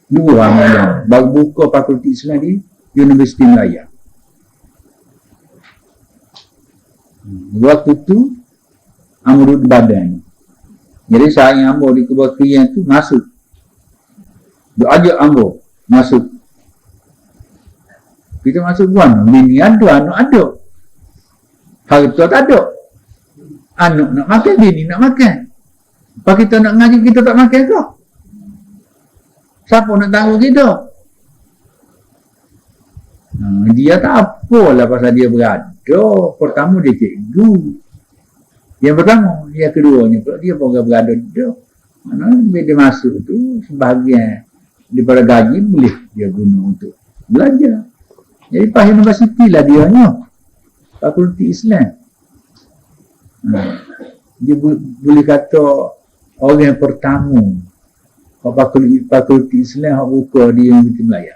Speaker 1: Dua amo baru buka fakulti Islam di Universiti Melaya. Waktu tu Ambo duduk di badan. Jadi saya Ambo di kebakrian tu masuk. Dia ajak Ambo masuk. Kita masuk buan. Bini ada, anak ada. Harta tak ada. Anak nak makan, bini nak makan. Apa kita nak ngaji, kita tak makan ke? Siapa nak tanggung kita? Dia tak apalah pasal dia berada. Pertama dia cikgu. Yang pertama, yang keduanya pula dia pun berada dia. Mana bila dia masuk tu sebahagian daripada gaji boleh dia guna untuk belajar. Jadi pas universiti lah dia nya. Fakulti Islam. Dia boleh kata orang yang pertama fakulti Islam yang buka di Universiti Melaya.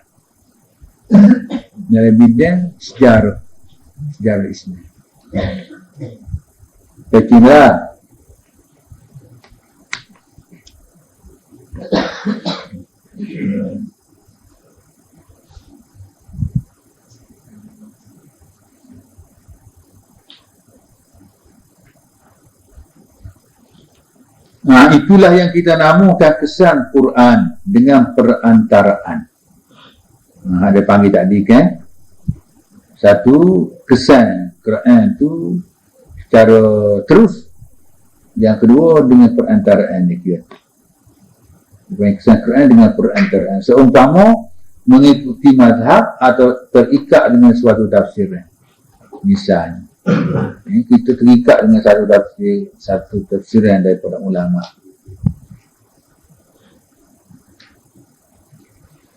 Speaker 1: Dalam bidang sejarah Islam. Kira itulah yang kita namakan kesan Quran dengan perantaraan. Ada panggil tadi kan? Satu, kesan Quran tu secara terus. Yang kedua, dengan perantaraan dia. Kesan Quran dengan perantaraan. Seumpama mengikuti mazhab atau terikat dengan suatu tafsiran. Misalnya, kita terikat dengan satu tafsiran daripada ulama.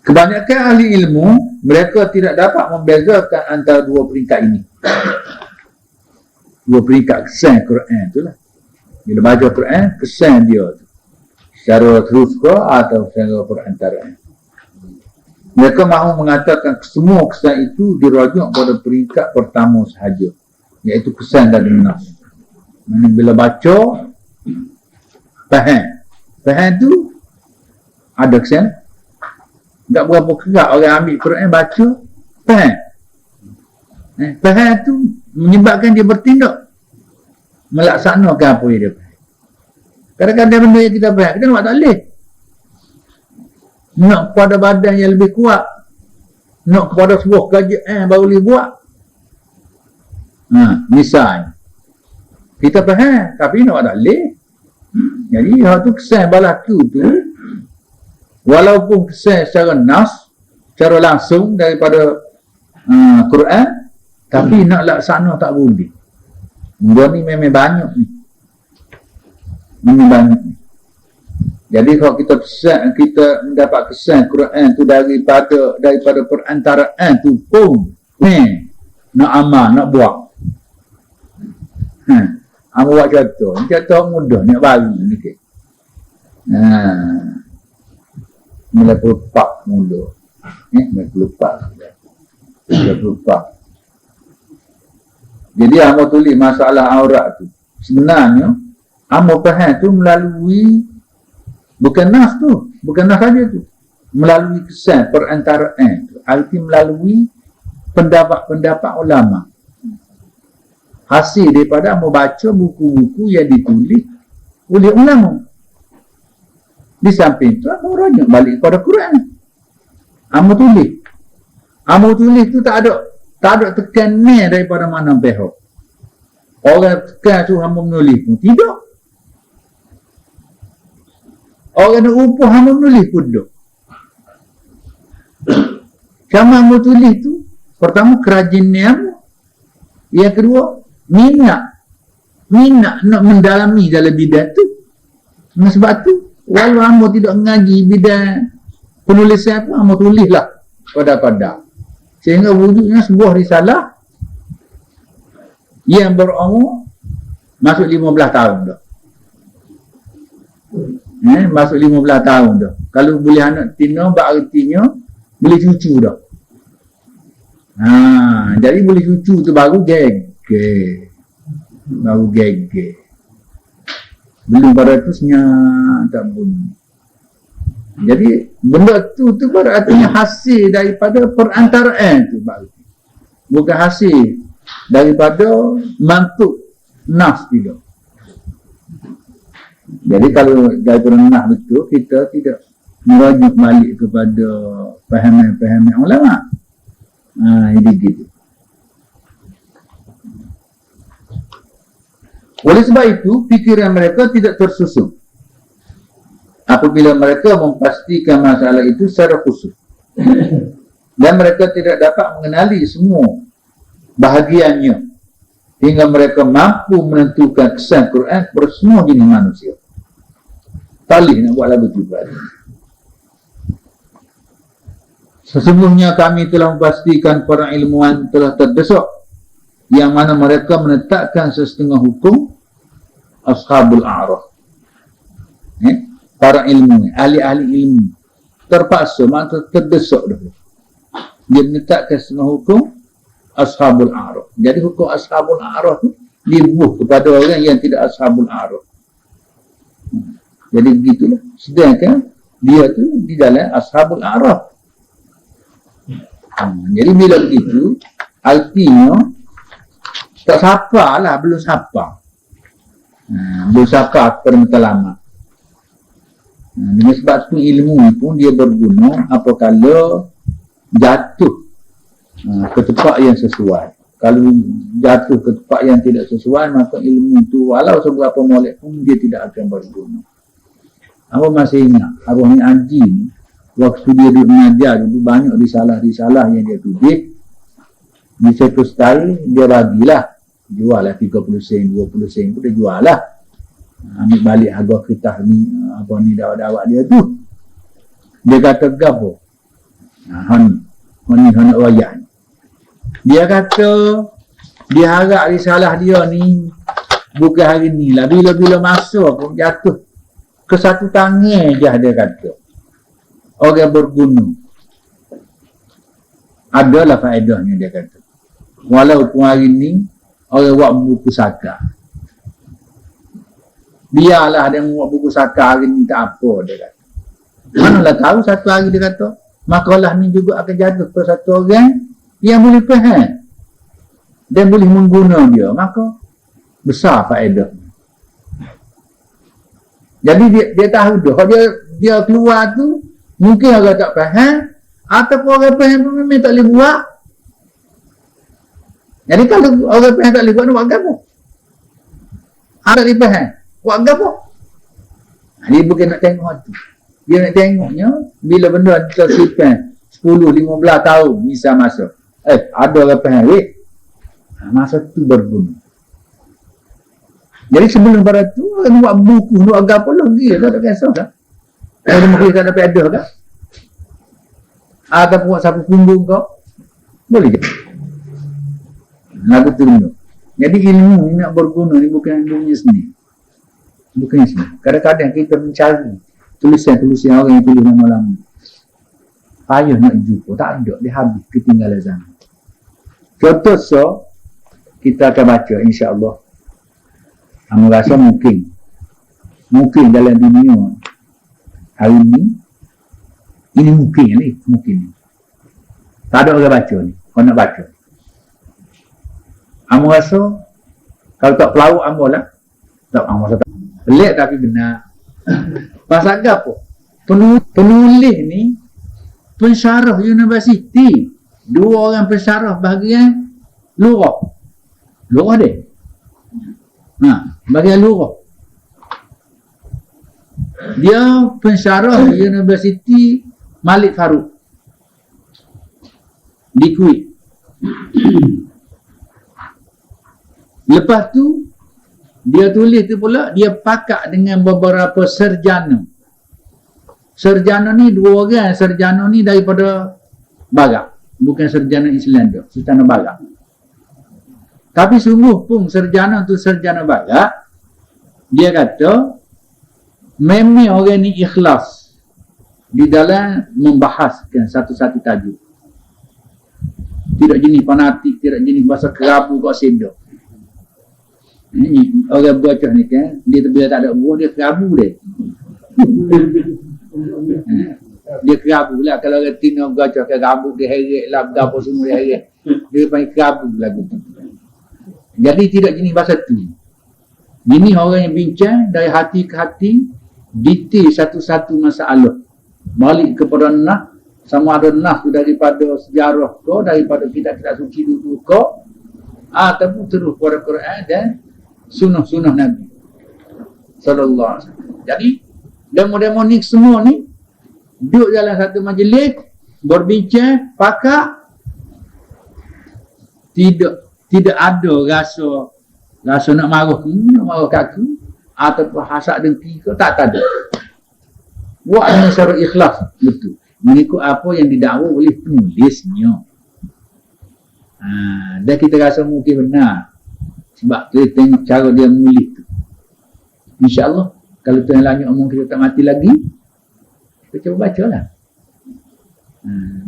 Speaker 1: Kebanyakan ahli ilmu, mereka tidak dapat membezakan antara dua peringkat ini. Dua peringkat kesan Quran itulah. Bila baca Quran, kesan dia tu. Secara terus ke atau secara perantaraan. Mereka mahu mengatakan semua kesan itu dirujuk pada peringkat pertama sahaja. Iaitu kesan dari nas. Bila baca, faham. Faham tu, ada kesan. Tak berapa kerak orang ambil Quran baca, faham. Faham tu menyebabkan dia bertindak. Melaksanakan apa yang dia faham. Kadang-kadang benda yang kita faham, kita nak tak boleh. Nak kepada badan yang lebih kuat. Nak kepada sebuah kajian baru boleh buat. Misalnya. Kita faham, tapi nak tak boleh. Jadi, hal tu kesan balaku tu, walaupun kesan secara nas, secara langsung daripada Quran, tapi nak laksana tak boleh. Benda ni memang banyak ni. Memang banyak ni. Jadi kalau kita mendapat kesan Quran tu daripada perantaraan tu pun nak amal, nak buat. Amal buat contoh mudah, nak baru ni ke. 94 mula. 94. Jadi Amo tulis masalah aurat tu. Sebenarnya Amo faham tu melalui bukan nas saja tu. Melalui kesan perantaraan tu. Arti melalui pendapat-pendapat ulama. Hasil daripada Amo baca buku-buku yang ditulis oleh ulama. Di samping tu Amo rujuk balik kepada Quran. Amo tulis tu tak ada tekanan daripada mana pihak. Orang tekan tu hamba menulis pun tidak. Orang nak upah hamba menulis pun tidak. Kamu hamba tulis tu, pertama kerajinnya, yang kedua minat nak mendalami dalam bidang tu. Sebab tu walau hamba tidak mengaji bidang penulisan pun, hamba tulislah pada-pada. Sehingga wujudnya sebuah risalah yang berumur masuk 15 tahun dah. Masuk 15 tahun dah. Kalau boleh anak tina, berartinya boleh cucu dah. Jadi boleh cucu tu baru geger. Belum pada tu senyap tak bunyi. Jadi benda tu berartinya hasil daripada perantaraan tu baru. Bukan hasil daripada mantuk nas tidak. Jadi kalau daripada nas betul, kita tidak merujuk balik kepada pahaman-pahaman ulama. Jadi gitu. Oleh sebab itu, fikiran mereka tidak tersusun apabila mereka memastikan masalah itu secara khusus. Dan mereka tidak dapat mengenali semua bahagiannya hingga mereka mampu menentukan kesan Quran kepada semua jenis manusia. Talih nak buat lagu juga. Sesungguhnya kami telah memastikan para ilmuwan telah terdesak yang mana mereka menetapkan sesetengah hukum ashabul a'raf. Para ilmu, ahli-ahli ilmu terpaksa, maksudnya terdesak dulu. Dia menetapkan setengah hukum ashabul a'raf. Jadi hukum ashabul a'raf tu dibuh kepada orang yang tidak ashabul a'raf. Jadi begitulah. Sedangkan dia tu di dalam ashabul a'raf. Jadi bila begitu, artinya tak sapa lah, belum sapa. Belum sapa kepada matlamat. Dengan sebab tu ilmu pun dia berguna apabila jatuh ke tempat yang sesuai. Kalau jatuh ke tempat yang tidak sesuai, maka ilmu tu walau seberapa molek pun dia tidak akan berguna. Aku masih ingat Abang ni Haji ni, waktu dia duduk mengajar dulu, banyak risalah-risalah yang dia tulis. Di satu style dia bagilah, jual lah 30 sen, 20 sen pun dia jual lah. Ambil balik harga kertas ni, apa ni dawak-dawak dia tu. Dia kata gapo? Ni nak wayang. Dia kata dia harap risalah dia ni bukan hari ni lah, bila-bila masa pun jatuh ke satu tangan je, dia kata orang berguna. Adalah faedahnya, dia kata. Walaupun hari ni orang buat buku saka, biarlah dia buat buku saka hari ni, tak apa, dia kata. Manalah tahu satu hari, dia kata, makalah ni juga akan jatuh ke satu orang yang boleh faham dan boleh mengguna dia, maka besar faedah. Jadi dia tahu dah, kalau dia keluar tu mungkin orang tak faham, ataupun orang faham pun memang tak boleh buat. Jadi kalau orang faham tak boleh buat, nak buat apa? Tak boleh faham, buat apa? Dia bukan nak tengok tu. Dia nak tengoknya bila benda kita simpan 10-15 tahun bisa masuk. Ada orang faham, masa tu berguna. Jadi sebelum pada tu, orang buat buku, buat apa lagi, tak ada kisah dah.
Speaker 2: Ada makhluk tak dapat ada ke? Ataupun buat sapu punggung kau? Boleh je. Lagu tu dulu. Jadi ilmu ni nak berguna ni bukan ilmunya sendiri. Bukan sendiri. Kadang-kadang kita mencari tulisan-tulisan orang yang tulis lama-lama. Payah nak jumpa. Tak ada. Dia habis ketinggalan zaman. Contoh kita akan baca insya-Allah. Kamu rasa mungkin dalam dunia hari ini mungkin ni. Tak ada orang baca ni. Kau nak baca. Kamu rasa kalau tak pelawak kamu lah. Tak, kamu rasa tak. Pelik tapi benar. Pasal apa? Penulis ni pensyarah universiti. 2 orang pensyarah bahagian lurah. Lurah dia. Bahagian lurah. Dia pensyarah universiti Malik Farouk di Kuwait. Lepas tu dia tulis tu pula dia pakak dengan beberapa sarjana. Sarjana ni 2 orang. Sarjana ni daripada Barat. Bukan sarjana Islam tu, sarjana Barat. Tapi sungguh pun sarjana tu sarjana Barat. Dia kata memang orang ni ikhlas di dalam membahaskan satu-satu tajuk. Tidak jenis fanatik, tidak jenis bahasa kerabu kau sedar. Orang bocah ni kan, dia bila tak ada buah, dia kerabu dia. Dia kerabu lah. Kalau orang Tino bocah ke rambut dia heret lah, berapa semua dia heret. Dia panggil kerabu lagu tu. Jadi tidak jenis bahasa tu. Jenis orang yang bincang dari hati ke hati, detail satu-satu masalah. Balik kepada nah, sama ada nah daripada sejarah kau, daripada kitab-kitab suci dulu kau, ataupun terus pada Quran dan sunnah-sunnah Nabi sallallahu alaihi wasallam. Jadi demo-demo ni semua ni duduk dalam satu majlis berbincang, pakak, tidak ada rasa nak marah kat aku ataupun hasad dengki ke, tak ada. Buat dengan secara ikhlas betul, mengikut apa yang didakwa oleh penulisnya. Dan kita rasa mungkin benar sebab tu tengok cara dia menulis tu. InsyaAllah kalau Tuhan lanjut omong kita tak mati lagi, kita cuba baca lah.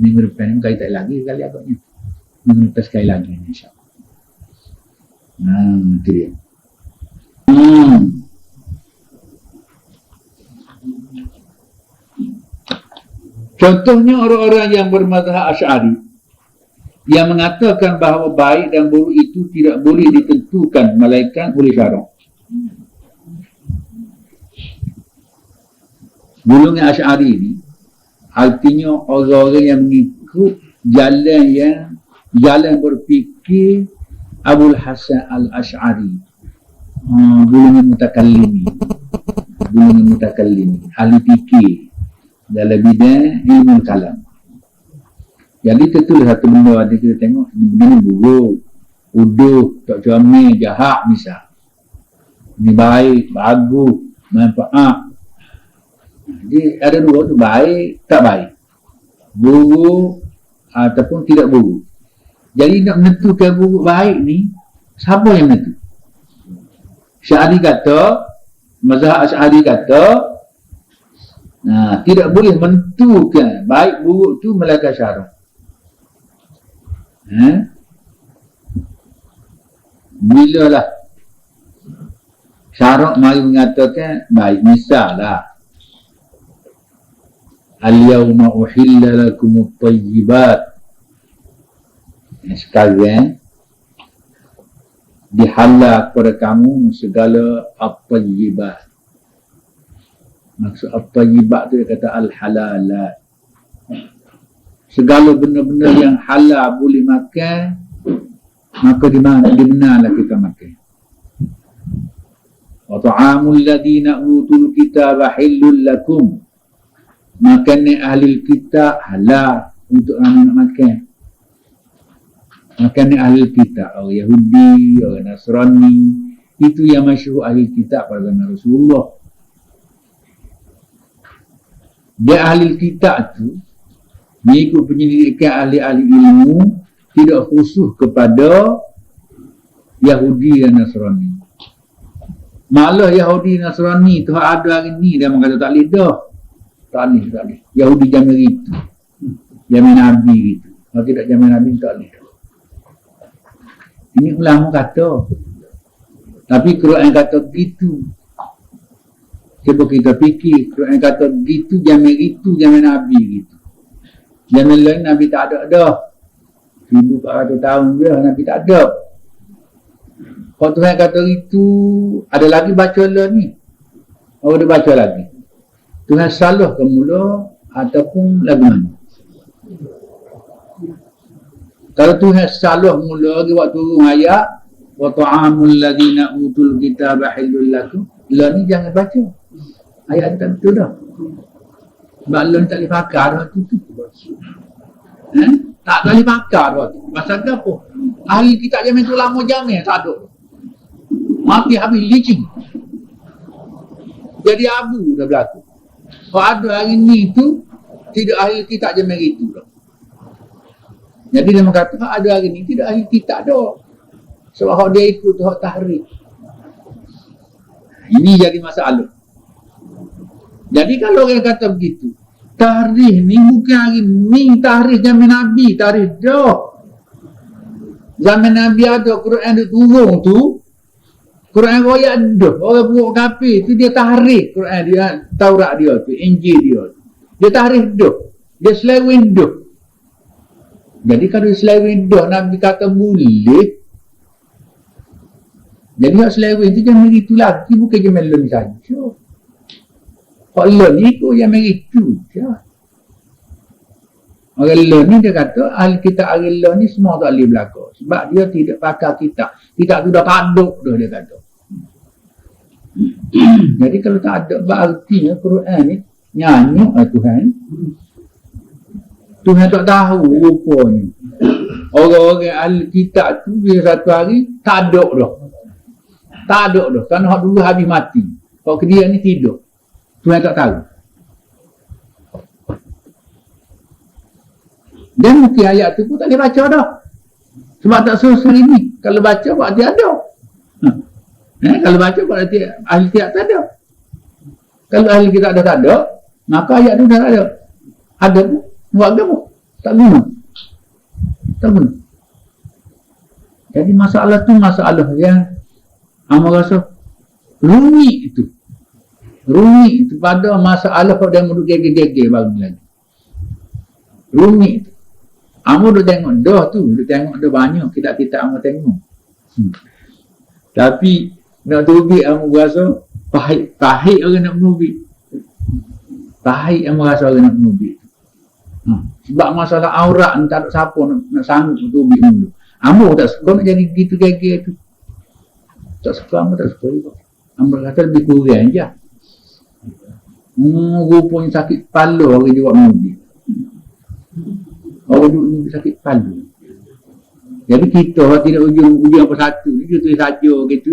Speaker 2: Minggu depan ni kali tak lagi kali agaknya. Minggu depan sekali lagi insyaAllah. Itu dia. Contohnya orang-orang yang bermazhab Asy'ari yang mengatakan bahawa baik dan buruk itu tidak boleh ditentukan melainkan oleh syarak. Golongan Asy'ari ini artinya orang-orang yang mengikut jalan berfikir Abul Hasan Al-Asy'ari. Golongan mutakallimi. Ahli fikir dalam bidang ilmu kalam. Jadi tentulah satu benda ada kita tengok begini buruk, uduh, tak comel, jahat misal. Ini baik, bagus, manfaat. Jadi ada 2 tu, baik, tak baik. Buruk ataupun tidak buruk. Jadi nak menentukan buruk baik ni, siapa yang menentu? Sya'ari kata, mazhab Asy'ari kata, tidak boleh menentukan baik buruk tu melainkan syarak. Bila lah syarak mari mengatakan baik, misal lah al-yawma uhilla lakumut tayyibat, sekarang dihalal kepada kamu segala at-tayyibat. Maksud at-tayyibat tu dia kata al-halalat, segala benda-benda yang halal boleh makan, maka dibenarlah kita makan. Wa ta'amul ladina utul kitaba hillul lakum, makanan ahli kitab halal untuk kamu nak makan. Makanan ahli kitab, orang Yahudi, orang Nasrani, itu yang masyhur ahli kitab pada zaman Rasulullah. Dia ahli kitab tu mengikut penyelidikan ahli-ahli ilmu tidak khusus kepada Yahudi dan Nasrani. Malah Yahudi dan Nasrani tu ada hari ni dia mengata tak boleh dah. Tak boleh. Yahudi jamin itu. Jamin Nabi gitu. Kalau tidak jamin Nabi tak boleh. Ini ulama kata. Tapi Quran kata begitu. Cuba kita fikir, Quran kata begitu, jamin Nabi gitu. Jamin lain Nabi tak ada dah. 1400 tahun dia Nabi tak ada. Kalau Tuhan kata itu, ada lagi baca lah ni. Orang dia baca lagi. Tuhan salah ke mula ataupun lagu mana? Kalau Tuhan salah mula lagi waktu turun ayat wa ta'amul ladzina utul kitaba halul lakum. Lah ni jangan baca. Ayat tak betul dah. Sebab Allah tak boleh pakar waktu tu. Tak boleh pakar waktu tu. Pasal apa? Ahli kitab jamin tu lama jamin tak ada. Mati habis licin. Jadi abu dah berlaku. Kalau ada hari ni tu, tidak ahli kitab jamin itu dah. Jadi dia mengatakan ada hari ni tidak ahli kitab dah. Sebab hak dia ikut hak tahrif. Ini jadi masalah. Jadi kalau orang kata begitu, tahrif ni bukan hari ni tahrif zaman Nabi, tahrif dah. Zaman Nabi ada Quran dia turun tu, Quran royak dah. Orang buruk kafir tu dia tahrif Quran dia, Taurat dia tu, Injil dia tu. Dia tahrif dah. Dia seleweng dah. Jadi kalau seleweng dah Nabi kata boleh. Jadi hak seleweng tu jangan begitu lagi, bukan je melon saja. Hak lon ni tu yang begitu je. Orang lon ni dia kata ahli kitab ahli lon ni semua tak boleh berlaku. Sebab dia tidak pakai kitab. Kitab tu dah tak ada dah dia kata. Jadi kalau tak ada berartinya Quran ni nyanyuk Tuhan. Tuhan tak tahu rupanya. Orang-orang ahli kitab tu bila satu hari tak ada dah. Tak ada dah. Kerana hak dulu habis mati. Kalau dia ni tidur. Tuhan tak tahu. Dan mungkin ayat tu pun tak boleh baca dah. Sebab tak suruh ini. Kalau baca berarti ada. Kalau baca berarti ahli kitab tak ada. Kalau ahli kitab dah tak ada, maka ayat tu dah tak ada. Ada pun. Buat apa pun. Tak guna. Tak guna. Jadi masalah tu masalah yang Amal rasa rumit itu. Rumit itu pada masalah kalau dia duduk gege-gege baru lagi. Rumit itu. Amal duduk tengok dah tu. Duduk tengok dah banyak. Kita amal tengok. Tapi nak terubik amal rasa pahit orang nak menubik. Pahit amal rasa orang nak menubik. Sebab masalah aurat ni tak ada siapa nak sanggup menubik dulu. Amal tak suka nak jadi gitu gege tu. Tak suka, amat tak suka juga. Amat kata lebih kurang je. Rupanya sakit kepala orang dia buat mengundi. Orang duduk sakit kepala. Jadi kita tidak ujung apa satu. Dia tu saja gitu.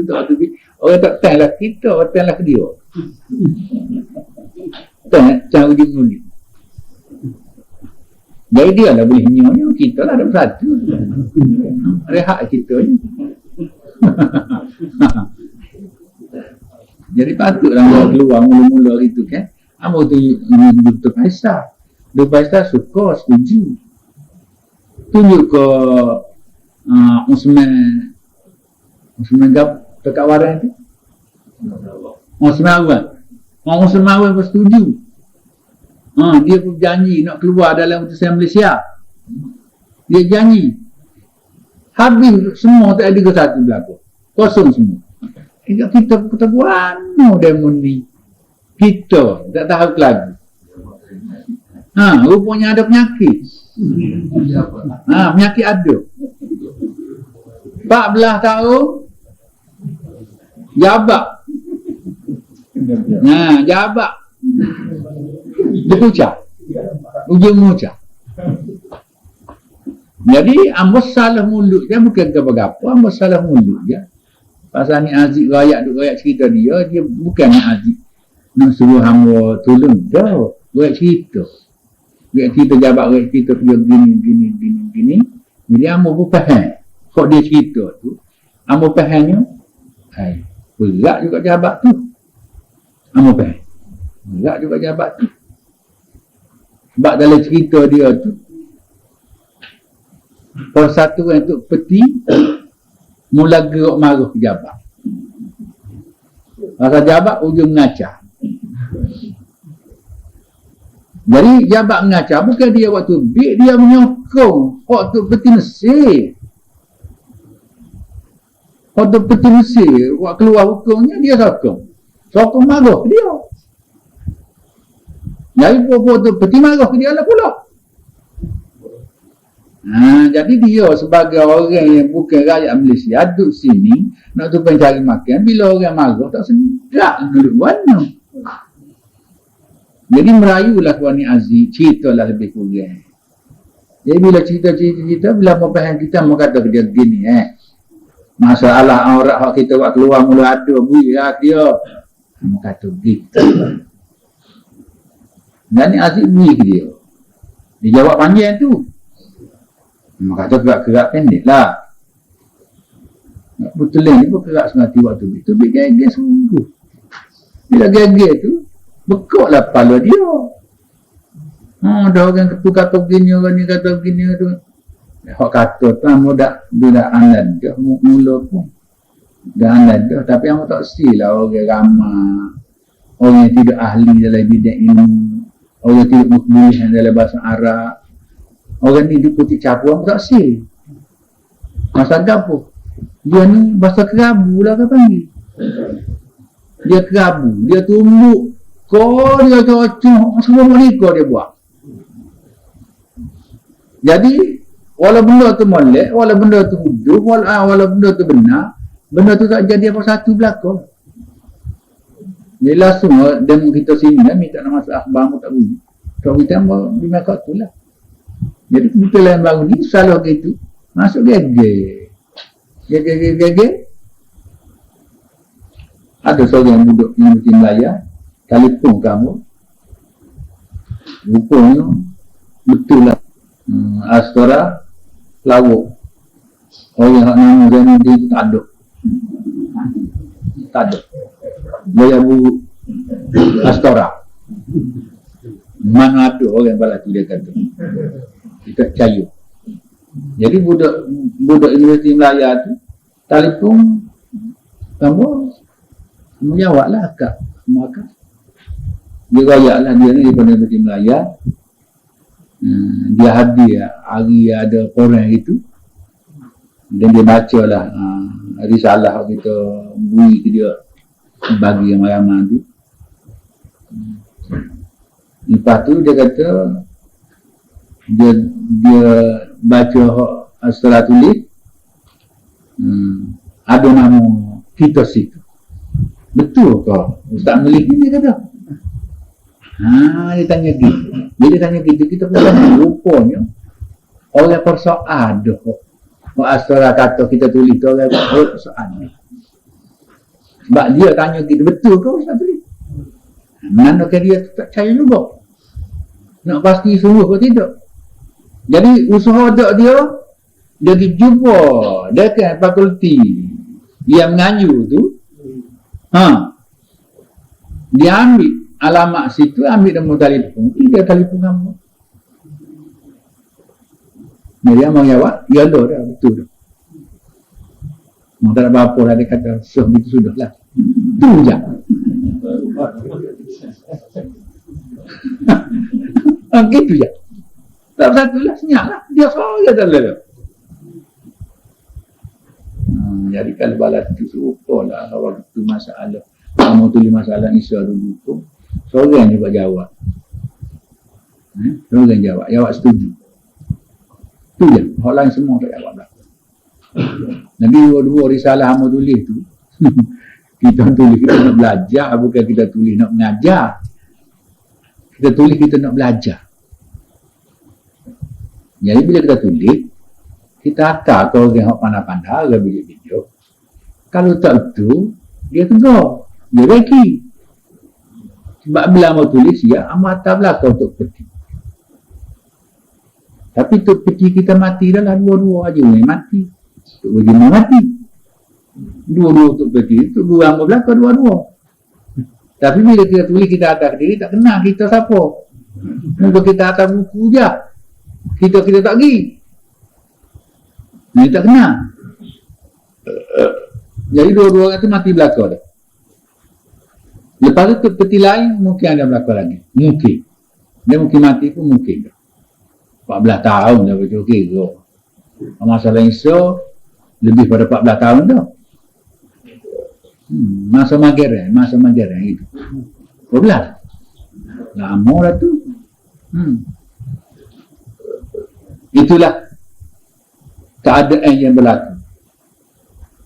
Speaker 2: Orang tak tahu lah kita, orang tahu lah ke dia. Tak ujung mengundi. Jadi dia lah boleh nyonya. Kita lah ada satu. Rehat kita ni. Jadi patutlah orang keluar mula-mula itu kan. Amal tu Dr. Faisal. Dr. Faisal suka, setuju. Tunjuk ke Usman dekat Warang tu. Usman Awal pun setuju. Dia pun janji nak keluar dalam utusan Malaysia. Dia janji. Habis semua tak ada ke satu berlaku. Kosong semua. Kita buat no demo ni. Kita tak tahu lagi. Rupanya ada penyakit. Penyakit ada. 14 tahun jabak. Jabak. Dia pucak. Ujung mucak. Jadi ambos salah mulut je bukan apa-apa, ambos salah mulut je. Pasal ni Aziz rakyat cerita dia bukan ni Aziz nak suruh hamba tolong dah. buat cerita jabat, buat cerita dia gini. Jadi amo pun faham kok dia cerita tu, amo fahamnya berat juga jabat tu, amo faham berat juga jabat tu. Sebab dalam cerita dia tu persatuan untuk peti mula gerak marah ke jabat. Masa jabat ujung mengacar. Jadi jabat mengacar bukan dia waktu bik, dia menyokong waktu peti Mesir. Waktu peti Mesir waktu keluar hukumnya dia sokong marah dia. Jadi waktu peti marah ke dia lah pula. Jadi dia sebagai orang yang bukan rakyat Malaysia duduk sini nak tu pencari makan, bila orang marah tak sedap duduk mana. Jadi merayulah Puan Ni Aziz, ceritalah lebih kurang. Jadi bila cerita bila mau faham kita mau kata dia gini masalah aurat hak kita buat keluar mula ada bui dia mau kata gitu. Dan Ni Aziz bui ke dia. Dia jawab panjang tu. Maka kata gerak-gerak pendek lah. Betul ni pun gerak semati waktu itu. Dia geger sungguh. Bila geger tu, bekok lah kepala dia. Ada orang kata begini, orang ni kata begini tu. Hak kata tu, dia dah andan dia. Mula pun. Dah andan dia. Tapi yang tak silah orang ramah. Orang yang tidak ahli dalam bidang ilmu. Orang yang tidak mukminin dalam bahasa Arab. Orang ni diputik capu, orang tak sih. Masa gapo? Dia ni bahasa kerabu lah kan panggil. Dia kerabu, dia tumbuk. Dia cocok, semua mereka dia buat. Jadi, walau benda tu molek, walau benda tu hidup, walau benda tu benar, benda tu tak jadi apa satu belakang. Dia langsung dengan kita sini, minta nak masuk akhbar, tak bunyi. Kalau kita mau dimakak tu lah. Jadi kebetulan baru ni salah gitu masuk geger. Ada seorang yang duduk di Musim Melayu, telefon kamu, rupanya betul lah Astora Lawak. Orang yang nama Zainuddin itu tak ada. Dia buruk Astora. Mana ada orang balas tu dia kata. Kita percaya. Jadi budak Universiti Melaya tu telefon kamu jawab lah akak. Maka dia rayak lah dia ni daripada Universiti Melaya. Dia hadir hari ada koran itu. Dan dia baca lah risalah kita bui ke dia bagi yang ramai tu. Lepas tu dia kata dia baca setelah tulis ada nama kita situ. Betul ke? Ustaz Malik ni dia kata. Dia tanya gitu. Dia tanya gitu, kita pun rupanya orang persoal dah. Astra kata kita tulis tu orang persoal ni. Sebab dia tanya gitu, betul ke Ustaz tulis? Manakah dia tak percaya juga? Nak pasti sungguh ke tidak? Jadi usaha dia pergi jumpa dekan fakulti dia mengayu tu. Dia ambil alamat situ, ambil nombor telefon. Dia telefon kamu. Dia mau jawab, ya dah betul dah. Mau tak ada apa-apa lah dia kata, begitu sudah lah. Tu je. Gitu je. Tak satu lah, senyap lah. Dia sorang tak ada. Jadi kalau balas itu serupa lah. Waktu masalah. Kamu tulis masalah Isya dulu tu. Seorang dia buat jawab. Seorang jawab. Jawab setuju. Tu je. Orang lain semua tak jawab lah. Nanti dua risalah kamu tulis tu. Kita tulis kita nak belajar. Bukan kita tulis nak mengajar. Kita tulis kita nak belajar. Jadi bila kita tulis, kita akal kalau orang yang pandai-pandai, orang video. Kalau tak itu, dia tegur. Dia bagi. Sebab bila mau tulis, ya amat tak belakang untuk peti. Tapi untuk peti kita mati dah lah, dua-dua aja yang mati. Untuk berjumpa mati. Dua-dua untuk peti, itu dua amat belakang dua-dua. Tapi bila kita tulis kita atas diri, tak kenal kita siapa. Untuk kita atas buku je. Kita tak pergi. Dia tak kenal. Jadi dua-dua orang tu mati belakang dah. Lepas tu peti lain mungkin ada belakang lagi. Mungkin. Dia mungkin mati pun mungkin. 14 tahun dah betul kira. Masalah Isa lebih pada 14 tahun dah. Masa mageran itu. 12. Lama dah tu. Itulah keadaan yang berlaku.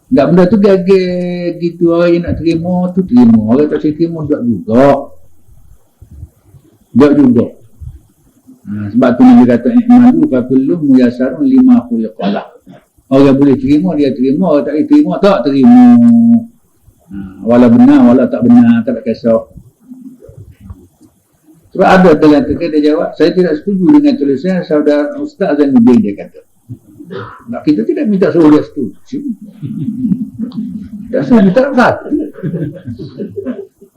Speaker 2: Tak benda tu gagal gitu, orang yang nak terima tu terima, orang tak terima tak juga. Sebab tu Nabi kata i'malu fa kullu muyassarun lima khuliqalah. Orang boleh terima dia terima, orang tak boleh terima tak terima. Wala benar wala tak benar, tak ada kisah. Sebab ada dalam dia jawab, saya tidak setuju dengan tulisan saudara Ustaz Zainuddin, dia kata. Nah, kita tidak minta suruh dia setuju. Tak suruh minta satu.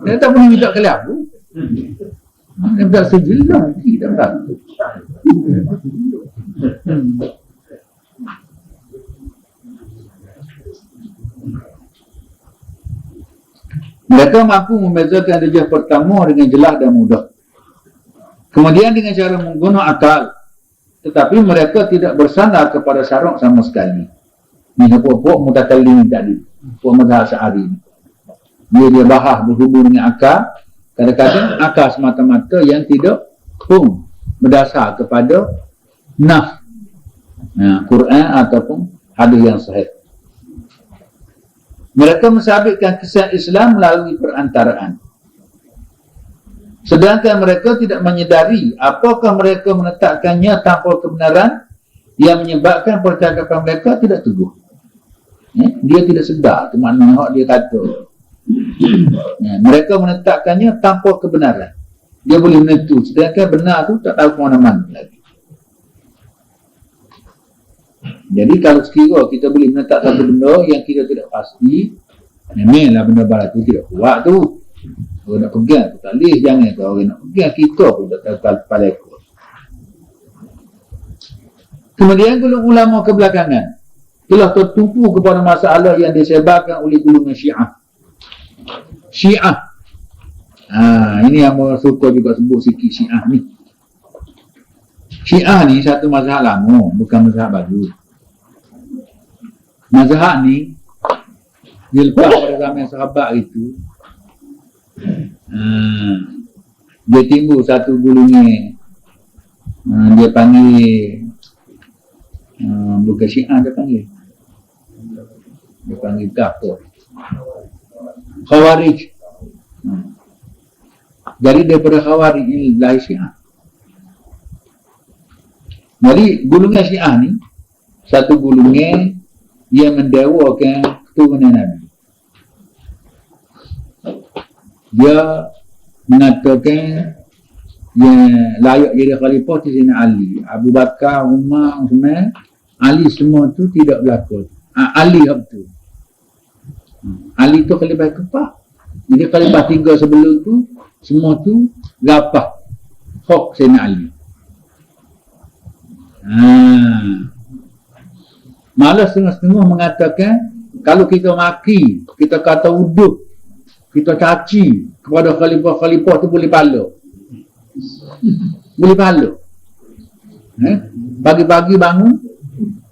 Speaker 2: Dia tak boleh minta kelabu. Dia minta setuju lah. Tidak satu. Mereka mampu membezakan darjah pertama dengan jelas dan mudah. Kemudian dengan cara menggunakan akal. Tetapi mereka tidak bersandar kepada syarak sama sekali. Ini puak-puak mutakallim tadi. Puak mazhab Asy'ari. Dia bahas berhubung dengan akal. Kadang-kadang akal semata-mata yang tidak pun berdasar kepada nas. Quran ataupun hadis yang sahih. Mereka mensabitkan kesan Islam melalui perantaraan. Sedangkan mereka tidak menyedari apakah mereka menetapkannya tanpa kebenaran yang menyebabkan percakapan mereka tidak teguh. Dia tidak sedar, itu maknanya dia kata. Mereka menetapkannya tanpa kebenaran. Dia boleh menentu, sedangkan benar tu tak tahu ke mana-mana lagi. Jadi kalau sekiranya kita boleh menetap satu benda yang kita tidak pasti, memanglah benda barat tu tidak kuat tu. Orang nak pegang tu tak boleh, jangan kalau orang nak pegang kita pun tak tahu kepala ikut. Kemudian golongan ulama kebelakangan telah tertumpu kepada masalah yang disebarkan oleh golongan Syiah. Ini yang suka juga sebut sikit Syiah ni. Syiah ni satu mazhab lama, bukan mazhab baru. Mazhab ni dia lepas pada zaman sahabat itu. Dia timbul satu golongan, dia panggil bukan Syiah, dia panggil kafir, Khawarij. Jadi daripada Khawarij ini lahir Syiah. Jadi golongan Syiah ni satu golongan yang mendewakan keturunan Nabi. Dia mengatakan yang layak jadi khalifah tu Sayyidina Ali, Abu Bakar, Umar, Uthman, Ali semua tu tidak berlaku. Ali tu. Ali tu khalifah keempat. Jadi khalifah tiga sebelum tu semua tu gapah hak Sayyidina Ali. Malah setengah-setengah mengatakan kalau kita maki, kita kata uduk, kita caci kepada khalifah-khalifah tu boleh pahala. Boleh pahala. Pagi-pagi bangun,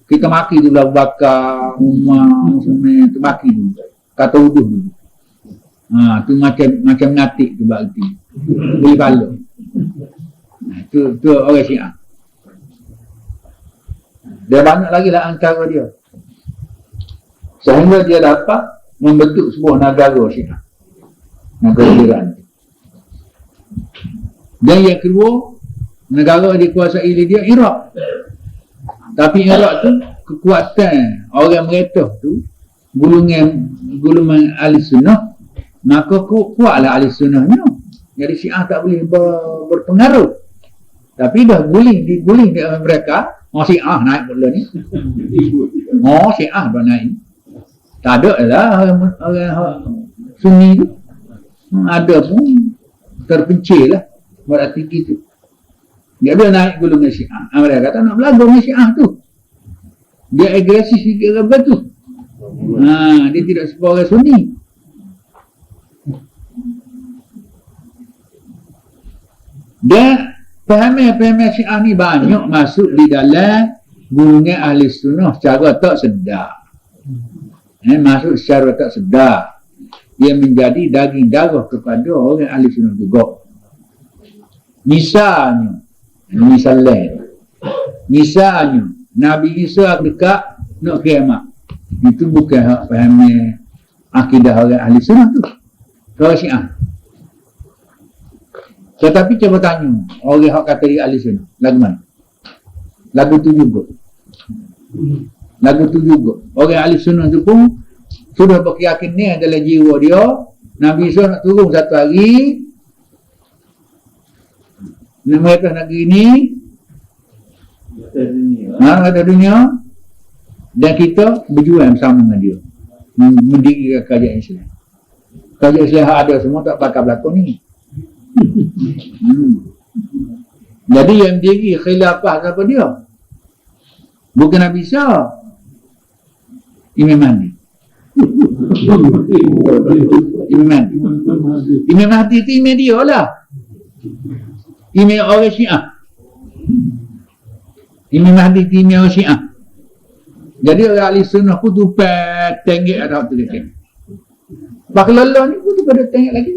Speaker 2: kita maki dulu Abu Bakar, Umar, Uthman, tu maki dulu. Kata uduk dulu. Tu macam ngatik tu berarti. Boleh pahala. Tu orang Syiah. Dia banyak lagi lah antara dia. Sehingga dia dapat membentuk sebuah negara Syiah. Negara Iran. Dan yang kedua, negara dikuasai oleh dia Iraq. Tapi Iraq tu kekuatan orang mereka tu golongan ahli sunnah, maka kuatlah ahli sunnahnya. Jadi Syiah tak boleh berpengaruh. Tapi dah diguling di mereka, Syiah naik pula ni. Syiah dah naik. Tak ada lah orang Sunni tu. Ada pun terpencil lah berarti gitu. Dia bila naik golongan Syiah, mereka kata nak berlagu dengan Syiah tu. Dia agresif sikit ke tu. Dia tidak seperti orang Sunni. Dan pemahaman Syiah ni banyak masuk di dalam golongan ahli sunnah secara tak sedar. Masuk secara tak sedar. Dia menjadi daging darah kepada orang ahli sunnah juga. Misalnya Nabi Isa dekat nak kiamat. Itu bukan hak faham akidah orang ahli sunnah tu. Orang Syiah. Tetapi cuba tanya orang hak kata dia ahli sunnah, lagu mana? Lagu tu juga. Orang ahli sunnah tu pun sudah berkeyakinan dalam jiwa dia Nabi Isa nak turun satu hari mereka negeri ni ada dunia dan kita berjuang bersama dengan dia mendirikan kerajaan Islam. Kerajaan Islam ada semua tak bakal berlaku ni. Jadi yang diri khilafah siapa dia? Bukan Nabi Isa, Imam Mahdi. Imam Mahdi itu imam dia lah. Imam orang Syiah. Imam Mahdi itu imam orang Syiah. Jadi orang ahli sunnah pun tu tenggek ada waktu dia. Bakal lelah ni pun tu pada tenggek lagi.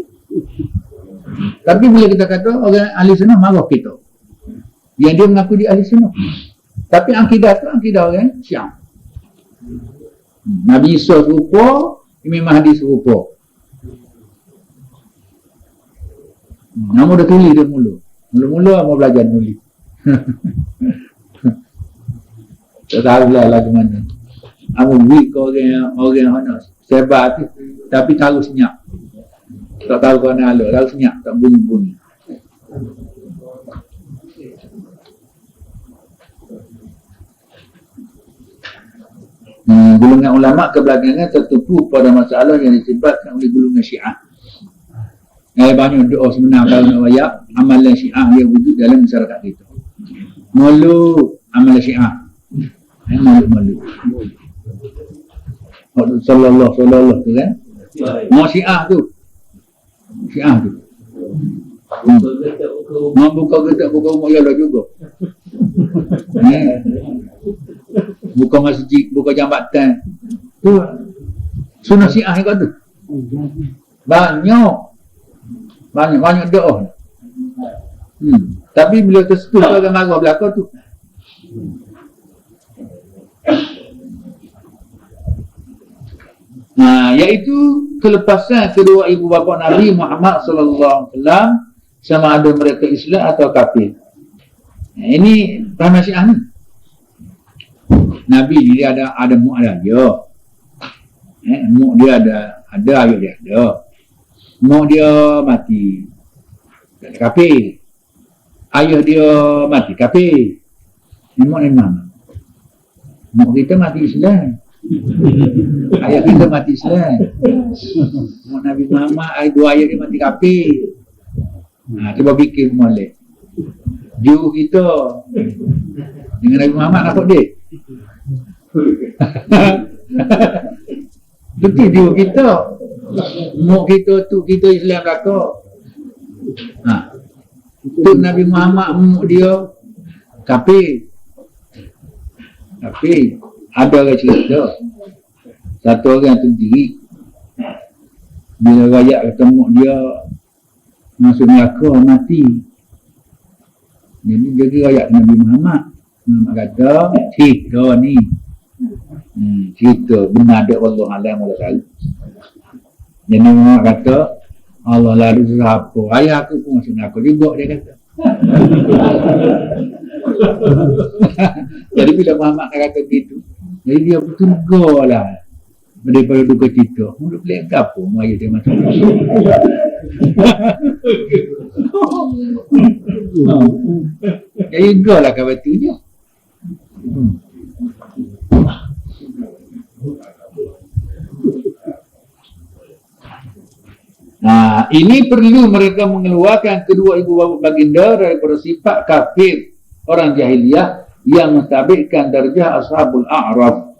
Speaker 2: Tapi boleh kita kata orang ahli sunnah marah kita. Yang dia mengaku dia ahli sunnah. Tapi akidah tu akidah orang Syiah. Nabi Isa serupa, Imam Mahdi serupa. Nama dah tulis dia mula mau belajar nulis. Tak tahu lah lagu mana. Aku weak orang mana sebat tu, tapi tahu senyap. Tak tahu kau nak alok, tahu senyap, tak bunyi-bunyi. Golongan ulama kebelakangan tertipu pada masalah yang disebabkan oleh golongan Syiah. Banyak doa sebenar kalau nak wayak amalan Syiah yang wujud dalam masyarakat kita. Malu amalan Syiah. Malu. Sallallahu tu kan. Mau Syiah tu. Mau buka rumah ya lah juga. Buka masjid, buka jambatan. Tu sunnah Syiah yang kata. Banyak doa. Tapi bila tersetuh orang marah belakang tu. Iaitu kelepasan kedua ibu bapa Nabi Muhammad sallallahu alaihi wasallam sama ada mereka Islam atau kafir. Ini paham Syiah ni. Nabi dia ada mu ada dia. Mu dia ada ayat dia ada. Mu dia mati. Kafir. Ayah dia mati kafir. Mu ni mana? Mu kita mati Islam. Ayah kita mati Islam. Mu Nabi Muhammad dua ayah dia mati kafir. Cuba fikir molek. Jauh kita dengan Nabi Muhammad nak dia. Betul dia kita. Mu kita tu kita Islam kata. Tu Nabi Muhammad mu dia kafir. Tapi ada orang cerita satu orang tu diri bila rakyat ketemu dia masuk neraka mati. Jadi rakyat Nabi Muhammad kata cerita ni cerita benar ada Allah alam Allah tahu. Jadi Nabi Muhammad kata Allah lalu siapa ayah aku pun masuk neraka juga dia kata. Jadi bila Muhammad kata begitu, jadi dia bertunggu lah. daripada duka cita. Mulut pelik ke apa? Maya dia masuk. Ya juga lah kawan tu je. Nah, ini perlu mereka mengeluarkan kedua ibu bapa baginda daripada sifat kafir orang jahiliyah yang mentabikkan darjah ashabul a'raf.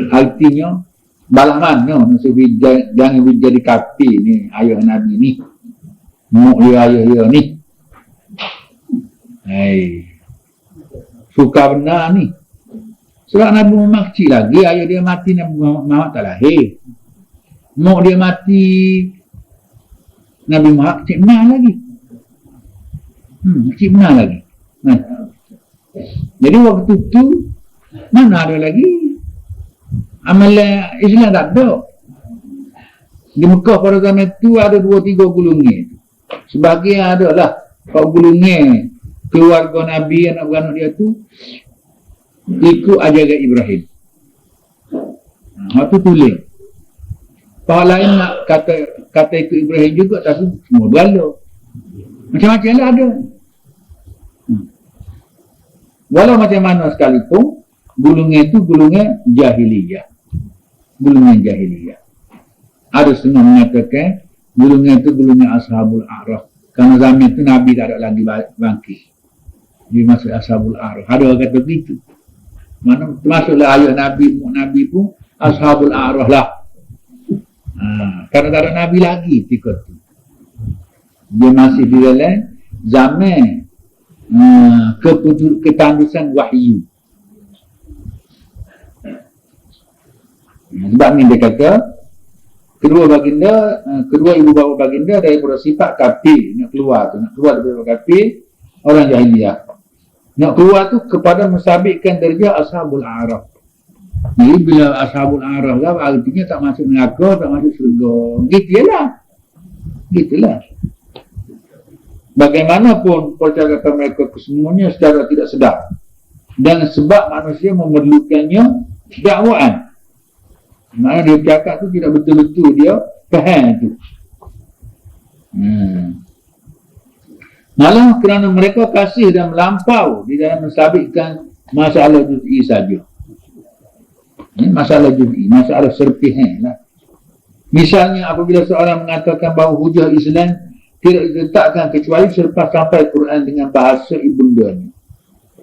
Speaker 2: Artinya balah mana jangan jadi kafir ni ayah Nabi ni. Mu dia ayah dia ni. Hai. Suka benar ni. Sebab Nabi Muhammad kecil lagi, ayah dia mati, Nabi Muhammad tak lahir. Mak dia mati, Nabi Muhammad kecil benar lagi. Kecil benar lagi. Jadi waktu tu, mana ada lagi? Amalan Islam tak ada. Di Mekah pada zaman tu ada 2-3 gulungan. Sebahagian adalah kalau gulungan keluarga Nabi, anak-anak dia tu ikut ajaran Ibrahim. Waktu tulis. Pak lain nak kata ikut Ibrahim juga, tapi semua bergala. Macam-macam lah ada. Walau macam mana sekalipun, gulungan itu gulungan jahiliyah. Gulungan jahiliyah. Ada setengah mengatakan gulungan itu gulungan ashabul a'raf. Kerana zaman itu Nabi tak ada lagi bangkit. Dia masuk ashabul a'raf. Ada orang kata begitu. Mana termasuklah ayah Nabi pun ashabul a'raf lah. Kerana tak ada Nabi lagi ketika itu. Dia masih di dalam zaman ketandusan wahyu. Sebab ni dia kata kedua ibu bapa baginda daripada sifat kafir, nak keluar daripada kafir orang jahiliyah. Nak keluar tu kepada mensabitkan darjah ashabul a'raf. Jadi bila ashabul a'raf lah, artinya tak masuk neraka, tak masuk syurga. Gitulah. Bagaimanapun percakapan mereka kesemuanya secara tidak sedar. Dan sebab manusia memerlukannya dakwaan. Maksudnya dia bercakap tu tidak betul-betul dia faham tu. Malah kerana mereka kasih dan melampau di dalam mensabitkan masalah juz'i saja. Ini masalah juz'i, masalah serpihan lah. Misalnya apabila seorang mengatakan bahawa hujah Islam tidak diletakkan kecuali selepas sampai Quran dengan bahasa ibundanya,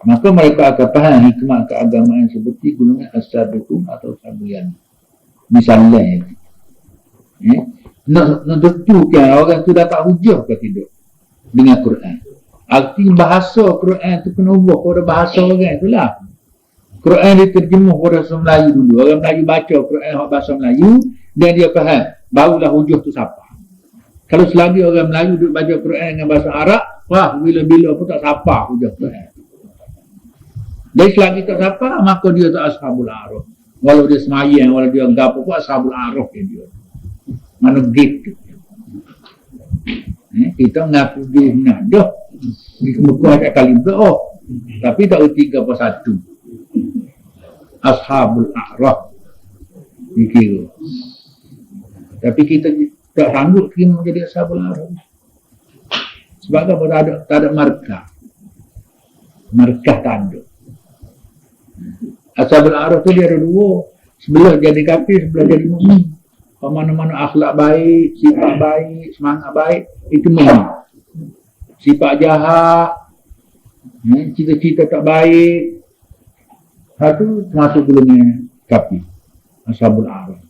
Speaker 2: maka mereka akan faham hikmah keagamaan seperti golongan as-sabiqun atau sabiyan. Misalnya nak tentukan orang tu dapat hujah ke tidak dengan Quran. Arti bahasa Quran tu kena ubah pada bahasa orang tu lah. Quran diterjemuh pada bahasa Melayu dulu. Orang Melayu baca Quran bahasa Melayu dan dia faham, barulah hujah tu siapa. Kalau selagi orang Melayu duduk baca Quran dengan bahasa Arab, wah bila-bila pun tak siapa hujah Quran. Jadi selagi tak siapa, maka dia tak ashabul a'raf. Walau dia semayang, walau dia gapo pun ashabul a'raf dia. Mana gitu. Kita mengaku dia benar dah. Di Mekah ada kali berdoa. Tapi tak erti ke apa satu. Ashabul a'raf. Dikira. Tapi kita tak sanggup kita menjadi ashabul a'raf. Sebab apa? Tak ada markah. Markah tak ada. Ashabul a'raf tu dia ada dua. Sebelah jadi kafir, sebelah jadi mukmin. Mana-mana akhlak baik, sifat baik, semangat baik, itu memang. Sifat jahat, cita-cita tak baik, satu termasuk golongan kafir, ashabul a'raf.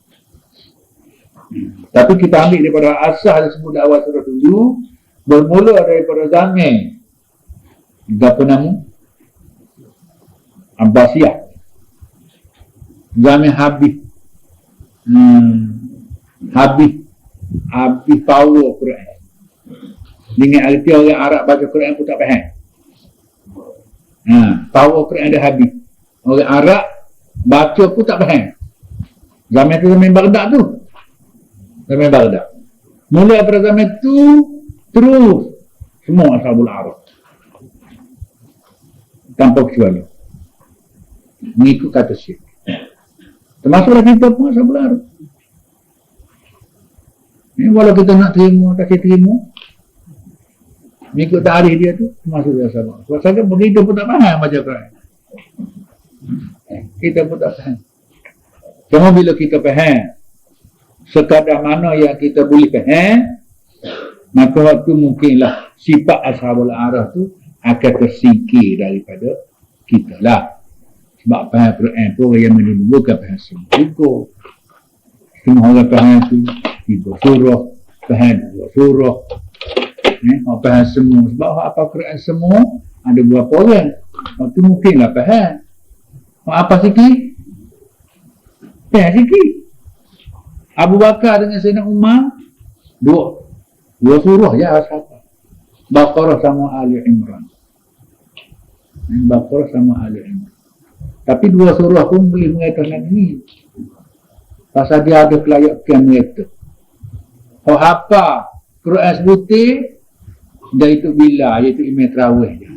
Speaker 2: Tapi kita ambil daripada asal disebut dakwah surah 7, bermula daripada zaman apa nama? Abbasiyah. Zaman Habib. Habis power Quran. Dengan arti orang Arab baca Quran pun tak faham. Power Quran dah habis. Orang Arab baca pun tak faham. Zaman tu zaman Baghdad tu. Zaman Baghdad. Mula pada zaman tu terus semua ashabul a'raf. Tanpa kecuali. Mengikut kata syekh.
Speaker 1: Termasuklah kita pun ashabul arah. Ni walau kita nak terima, tak terima, mengikut tarikh dia tu, termasuk dia ashabul arah. Sebab saya begitu pun tak faham baca Quran. Kita pun tak faham. Cuma bila kita faham sekadar mana yang kita boleh faham, maka waktu mungkinlah sifat ashabul arah tu akan tersingkir daripada kita lah. Sebab faham Quran pun yang menimbulkan faham semua juga. Semua orang faham tu 3 surah, faham 2 surah, orang faham semua. Sebab apa Quran semua ada berapa orang, waktu mungkinlah faham. Apa sikit? Faham sikit. Abu Bakar dengan Sayyidina Umar dua surah je asal. Baqarah sama Ali Imran. Baqarah sama Ali Imran. Tapi 2 surah pun boleh mengatakan ni. Pasal dia ada kelayakan mereka. Oh apa Quran sebutir dia itu bila iaitu Imam Terawih je.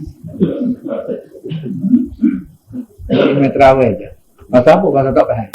Speaker 1: Imam Terawih je. Pasal apa? Pasal tak faham.